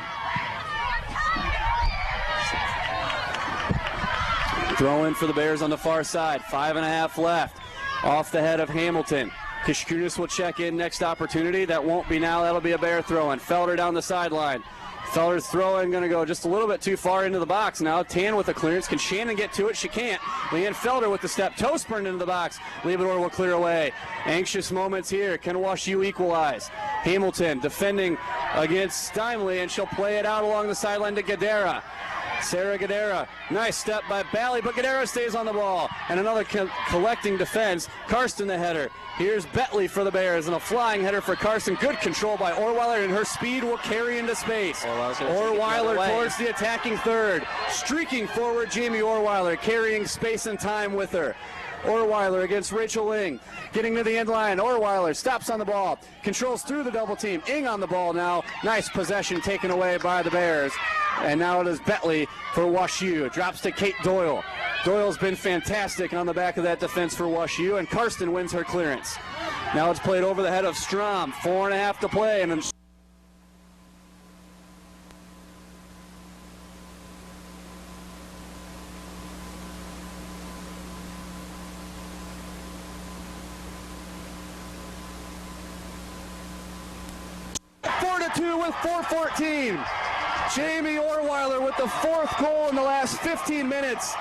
Throw in for the Bears on the far side. 5.5 left. Off the head of Hamilton. Kishkunis will check in next opportunity. That won't be now. That'll be a Bear throw in. Felder down the sideline. Felder's throw-in going to go just a little bit too far into the box now. Tan with the clearance. Can Shannon get to it? She can't. Leanne Felder with the step. Toastburn into the box. Liebedor will clear away. Anxious moments here. Can WashU equalize? Hamilton defending against Steinley, and she'll play it out along the sideline to Gadara. Sarah Gadara, nice step by Bally, but Gadara stays on the ball. And another collecting defense. Karsten the header. Here's Betley for the Bears, and a flying header for Karsten. Good control by Orweiler, and her speed will carry into space. Orweiler towards the attacking third. Streaking forward, Jamie Orweiler, carrying space and time with her. Orweiler against Rachel Ling. Getting to the end line. Orweiler stops on the ball. Controls through the double team. Ing on the ball now. Nice possession taken away by the Bears. And now it is Betley for WashU. Drops to Kate Doyle. Doyle's been fantastic on the back of that defense for WashU, and Karsten wins her clearance. Now it's played over the head of Strom. 4.5 to play, and then with 4:14. Jamie Orweiler with the fourth goal in the last 15 minutes.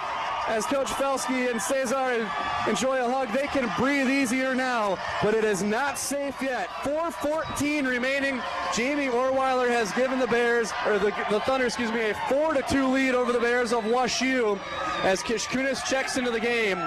As Coach Felsky and Cesar enjoy a hug, they can breathe easier now, but it is not safe yet. 4:14 remaining. Jamie Orweiler has given the Bears, or the Thunder, a 4-2 lead over the Bears of WashU as Kishkunis checks into the game.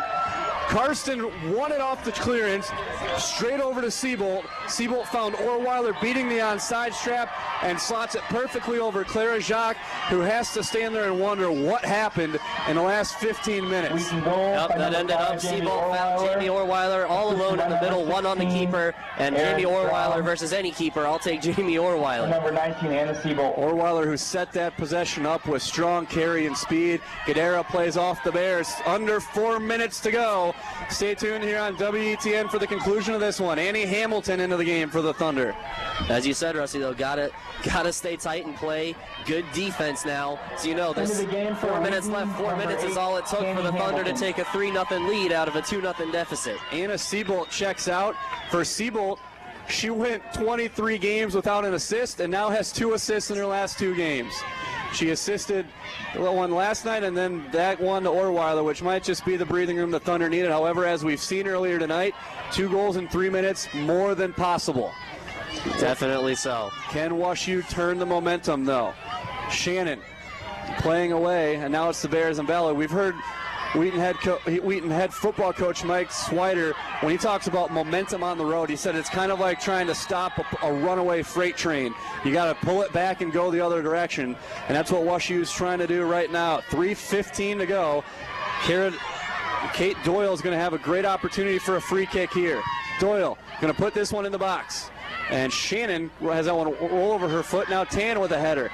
Karsten won it off the clearance, straight over to Siebold. Siebold found Orweiler beating the onside strap and slots it perfectly over Clara Jacques, who has to stand there and wonder what happened in the last 15 minutes. That ended up Siebold found Jamie Orweiler all alone in the middle, one on the keeper, and Jamie Orweiler versus any keeper. I'll take Jamie Orweiler. Number 19, Anna Siebold. Orweiler, who set that possession up with strong carry and speed. Gadara plays off the Bears. Under 4 minutes to go. Stay tuned here on WETN for the conclusion of this one. Annie Hamilton into the game for the Thunder. As you said, Rusty, though, gotta stay tight and play good defense now. So you know, there's 4 minutes left. 4 minutes is all it took for the Thunder to take a 3-0 lead out of a 2-0 deficit. Anna Siebold checks out. For Siebold, she went 23 games without an assist and now has 2 assists in her last 2 games. She assisted one last night and then that one to Orweiler, which might just be the breathing room the Thunder needed. However, as we've seen earlier tonight, 2 goals in 3 minutes, more than possible. Definitely so. Can WashU turn the momentum, though? Shannon playing away, and now it's the Bears and Bella. We've heard Wheaton head football coach Mike Swider, when he talks about momentum on the road, he said it's kind of like trying to stop a runaway freight train. You got to pull it back and go the other direction, and that's what WashU is trying to do right now. 3:15 to go. Kate Doyle is going to have a great opportunity for a free kick here. Doyle going to put this one in the box, and Shannon has that one roll over her foot. Now Tan with a header.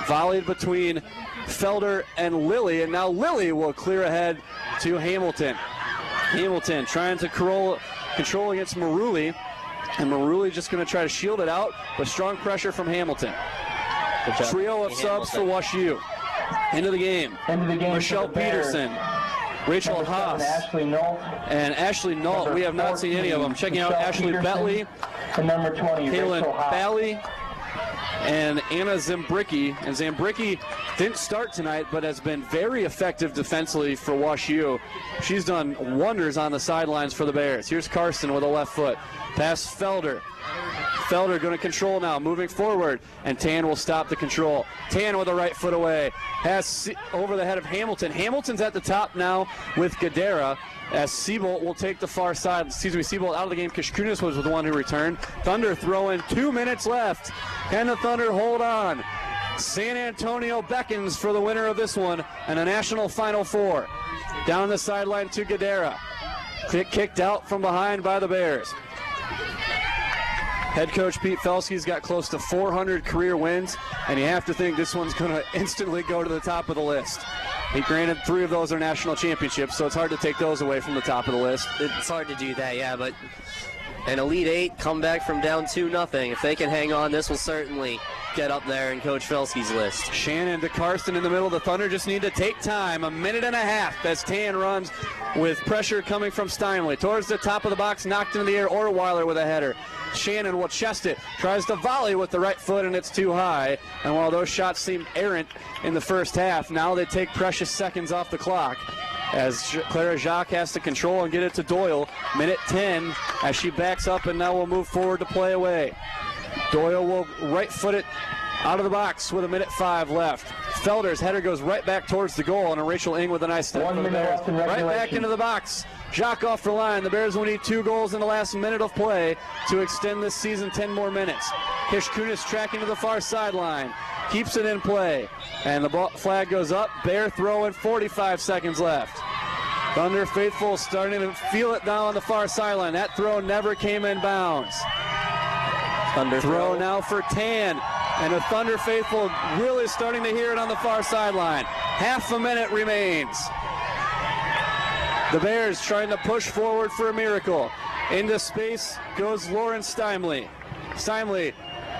Volleyed between Felder and Lilly, and now Lilly will clear ahead to Hamilton. Hamilton trying to control against Maruli, and Maruli just going to try to shield it out, but strong pressure from Hamilton. Trio of subs for WashU. Into the game. Michelle Peterson, Rachel Haas, and Ashley Nault. We have not seen any of them. Checking out Ashley Betley, and number 20, Kaylin Bally, and Anna Zambricki. And Zambricki didn't start tonight, but has been very effective defensively for WashU. She's done wonders on the sidelines for the Bears. Here's Karsten with a left foot. Pass Felder. Felder going to control now, moving forward, and Tan will stop the control. Tan with a right foot away. Pass over the head of Hamilton. Hamilton's at the top now with Gadara, as Siebold will take the far side. Siebold out of the game. Kishkunis was the one who returned. Thunder throwing, 2 minutes left. Can the Thunder hold on? San Antonio beckons for the winner of this one and a national Final Four. Down the sideline to Gadara. Kicked out from behind by the Bears. Head coach Pete Felske's got close to 400 career wins, and you have to think this one's going to instantly go to the top of the list. He granted 3 of those are national championships, so it's hard to take those away from the top of the list. It's hard to do that, yeah, but an Elite Eight come back from down 2-0. If they can hang on, this will certainly get up there in Coach Felske's list. Shannon to Karsten in the middle. The Thunder just need to take time, 1.5 minutes as Tan runs with pressure coming from Steinley. Towards the top of the box, knocked into the air, Orweiler with a header. Shannon will chest it, tries to volley with the right foot, and it's too high. And while those shots seemed errant in the first half, now they take precious seconds off the clock as Clara Jacques has to control and get it to Doyle. Minute 10 as she backs up, and now will move forward to play away. Doyle will right foot it out of the box with 1:05 left. Felder's header goes right back towards the goal, and Rachel Ing with a nice step for the Bears. Right back into the box. Jacques off the line. The Bears will need 2 goals in the last minute of play to extend this season 10 more minutes. Kishkunis tracking to the far sideline. Keeps it in play. And the flag goes up. Bear throwing, 45 seconds left. Thunder faithful starting to feel it now on the far sideline. That throw never came in bounds. Thunder throw now for Tan. And the Thunder faithful really starting to hear it on the far sideline. Half a minute remains. The Bears trying to push forward for a miracle. Into space goes Lauren Steinley. Steinley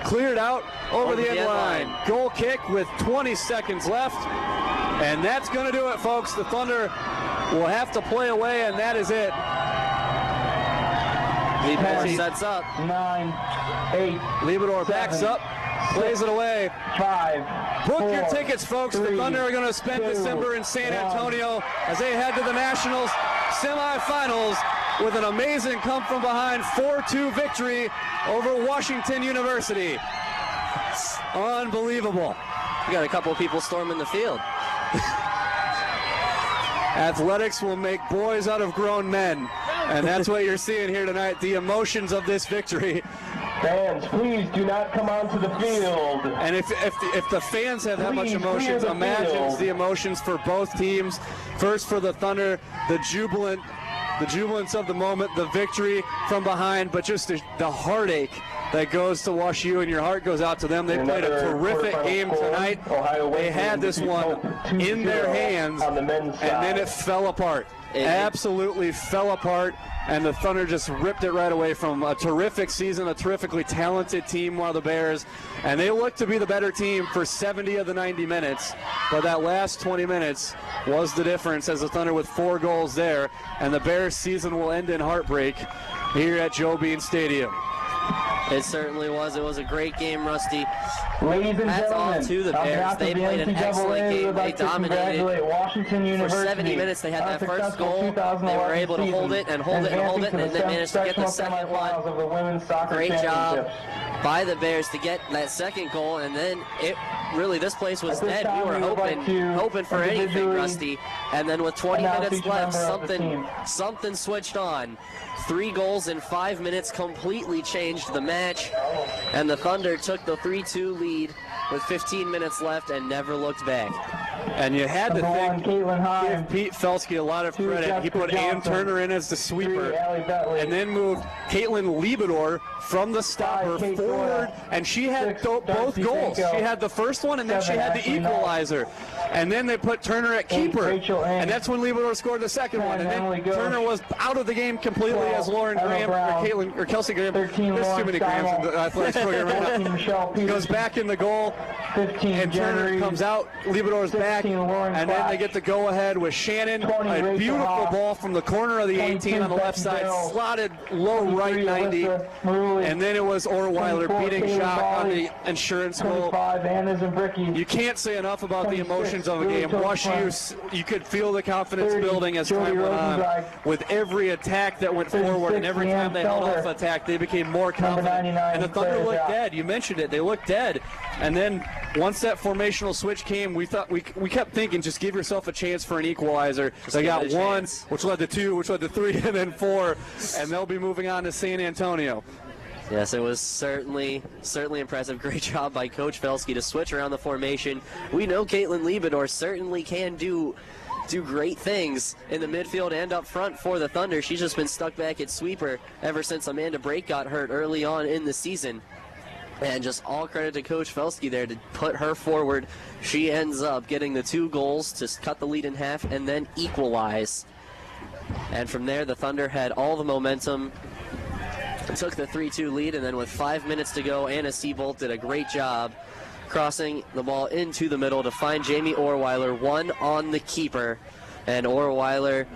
cleared out over the end line. Goal kick with 20 seconds left. And that's going to do it, folks. The Thunder will have to play away, and that is it. Liebedor sets up. 9, 8. Liebedor backs up, plays it away. 5. Book 4, your tickets, folks. 3, the Thunder are going to spend 2, December in San 1. Antonio as they head to the Nationals semifinals with an amazing come-from-behind 4-2 victory over Washington University. Unbelievable. We got a couple of people storming the field. Athletics will make boys out of grown men, and that's what you're seeing here tonight, the emotions of this victory. Fans, please do not come onto the field. And if the fans have that much emotions, imagine the emotions for both teams. First for the Thunder, the jubilance of the moment, the victory from behind, but just the heartache that goes to WashU, and your heart goes out to them. They played a terrific game tonight. They had this one in their hands, and then it fell apart. Absolutely fell apart, and the Thunder just ripped it right away from a terrific season, a terrifically talented team, while the Bears, and they looked to be the better team for 70 of the 90 minutes, but that last 20 minutes was the difference as the Thunder with 4 goals there, and the Bears season will end in heartbreak here at Joe Bean Stadium. It certainly was. It was a great game, Rusty. Ladies and That's all gentlemen, to the Bears. They played an excellent game. They dominated. Washington University For 70 minutes, they had that first goal. They were able to hold it and hold it and hold it, and then managed to get the second one. Great job by the Bears to get that second goal, and then this place was dead. We were hoping for anything, Rusty. And then with 20 minutes left, something switched on. 3 goals in 5 minutes completely changed the match, and the Thunder took the 3-2 lead with 15 minutes left and never looked back. And you had to give Pete Felske a lot of credit. He put Ann Turner in as the sweeper and then moved Caitlin Liebedor from the stopper forward, and she had both goals. She had the first one, and then she had the equalizer. And then they put Turner at keeper, and that's when Liebedor scored the second one. And then Turner was out of the game completely as Lauren Graham or Kelsey Graham. There's too many Grahams in the athletics program right now. Goes back in the goal, and Turner comes out. Liebedor is back, and then they get the go-ahead with Shannon. A beautiful ball from the corner of the 18 on the left side, slotted low right 90, and then it was Orweiler beating Jacques on the insurance goal. You can't say enough about the emotions of a game. Wash U, you could feel the confidence building as time went on. With every attack that went forward and every time they held off attack, they became more confident. And the Thunder looked dead. You mentioned it. They looked dead. And then once that formational switch came, we thought we kept thinking, just give yourself a chance for an equalizer. They got one, which led to two, which led to three, and then four, and they'll be moving on to San Antonio. Yes, it was certainly impressive. Great job by Coach Felsky to switch around the formation. We know Caitlin Liebedor certainly can do great things in the midfield and up front for the Thunder. She's just been stuck back at sweeper ever since Amanda Brake got hurt early on in the season. And just all credit to Coach Felsky there to put her forward. She ends up getting the 2 goals to cut the lead in half and then equalize. And from there, the Thunder had all the momentum, took the 3-2 lead, and then with 5 minutes to go, Anna Seabolt did a great job crossing the ball into the middle to find Jamie Orweiler, one on the keeper. And Orweiler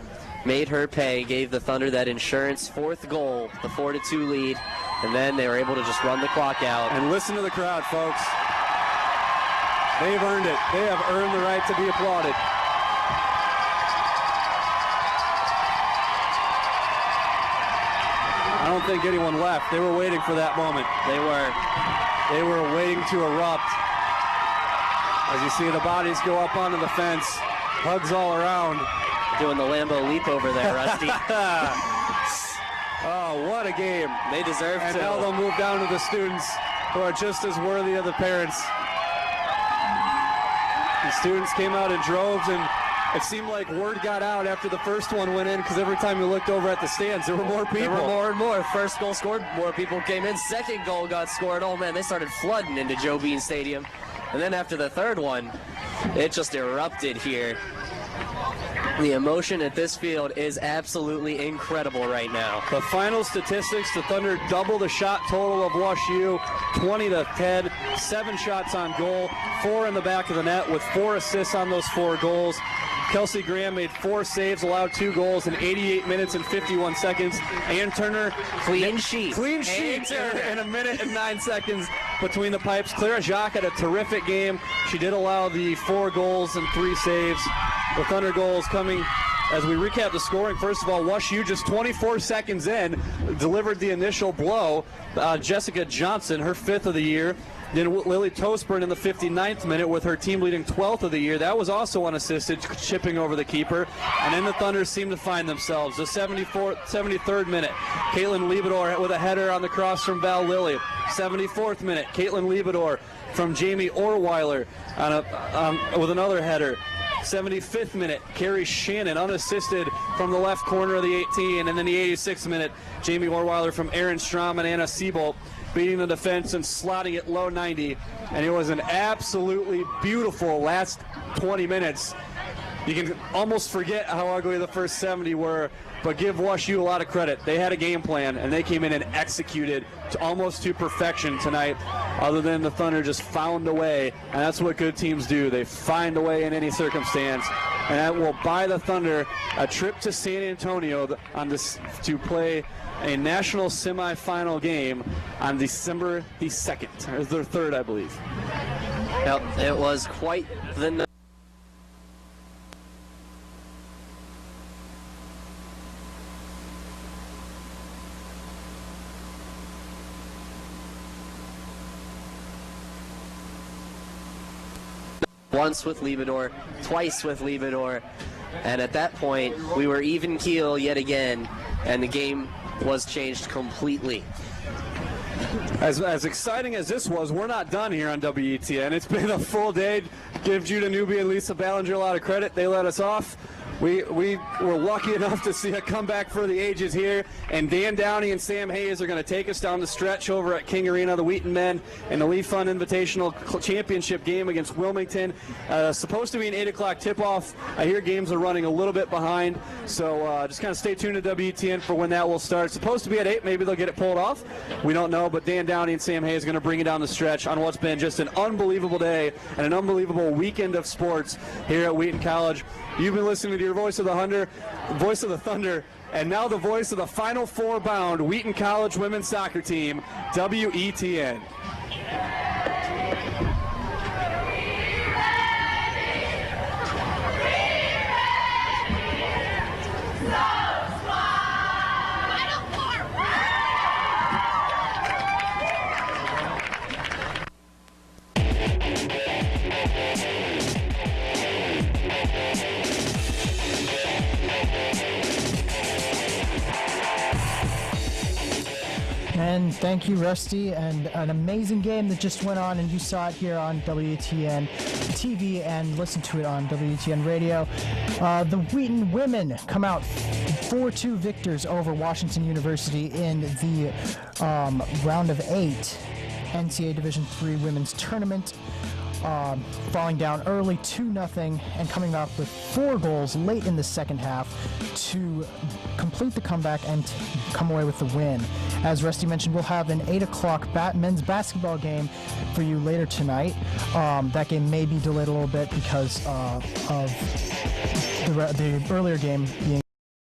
made her pay, gave the Thunder that insurance 4th goal, the 4-2 lead, and then they were able to just run the clock out. And listen to the crowd, folks. They've earned it. They have earned the right to be applauded. I don't think anyone left. They were waiting for that moment. They were waiting to erupt. As you see the bodies go up onto the fence, hugs all around. Doing the Lambo leap over there, Rusty. Oh, what a game. They deserve and to. And now they'll move down to the students who are just as worthy of the parents. The students came out in droves, and it seemed like word got out after the first one went in, because every time you looked over at the stands, there were more people. There were more and more. First goal scored, more people came in. Second goal got scored. Oh, man, they started flooding into Joe Bean Stadium. And then after the third one, it just erupted here. The emotion at this field is absolutely incredible right now. The final statistics, the Thunder double the shot total of Wash U, 20-10, 7 shots on goal, 4 in the back of the net with 4 assists on those 4 goals. Kelsey Graham made 4 saves, allowed 2 goals in 88 minutes and 51 seconds. Ann Turner, clean sheet in a minute and 9 seconds between the pipes. Clara Jacques had a terrific game. She did allow the 4 goals and 3 saves. The Thunder goals coming as we recap the scoring. First of all, Wash U just 24 seconds in delivered the initial blow. Jessica Johnson, her 5th of the year. Then Lily Tosburn in the 59th minute with her team-leading 12th of the year. That was also unassisted, chipping over the keeper. And then the Thunder seemed to find themselves. The 73rd minute, Caitlin Liebedor with a header on the cross from Val Lilly. 74th minute, Caitlin Liebedor from Jamie Orweiler with another header. 75th minute, Carrie Shannon unassisted from the left corner of the 18. And then the 86th minute, Jamie Orweiler from Aaron Strom and Anna Seabolt beating the defense and slotting it low 90. And it was an absolutely beautiful last 20 minutes. You can almost forget how ugly the first 70 were, but give Wash U a lot of credit. They had a game plan, and they came in and executed almost to perfection tonight, other than the Thunder just found a way, and that's what good teams do. They find a way in any circumstance, and that will buy the Thunder a trip to San Antonio to play a national semifinal game on December the 2nd. It was their 3rd, I believe. Yep, it was quite the night. Once with Liebedor, twice with Liebedor, and at that point we were even keel yet again, and the game was changed completely. As exciting as this was, we're not done here on WETN. It's been a full day. Give Judah Newby and Lisa Ballinger a lot of credit. They let us off. We were lucky enough to see a comeback for the ages here, and Dan Downey and Sam Hayes are going to take us down the stretch over at King Arena, the Wheaton men, in the Leaf Fund Invitational Championship game against Wilmington. Supposed to be an 8 o'clock tip-off. I hear games are running a little bit behind, so just kind of stay tuned to WTN for when that will start. Supposed to be at 8. Maybe they'll get it pulled off. We don't know, but Dan Downey and Sam Hayes are going to bring it down the stretch on what's been just an unbelievable day and an unbelievable weekend of sports here at Wheaton College. You've been listening to your voice of the Thunder, and now the voice of the Final Four bound Wheaton College women's soccer team, WETN. And thank you, Rusty, and an amazing game that just went on, and you saw it here on WTN TV and listened to it on WTN Radio. The Wheaton women come out 4-2 victors over Washington University in the round of 8 NCAA Division III women's tournament. Falling down early 2-0 and coming up with 4 goals late in the second half to complete the comeback and come away with the win. As Rusty mentioned, we'll have an 8 o'clock men's basketball game for you later tonight. That game may be delayed a little bit because of the earlier game being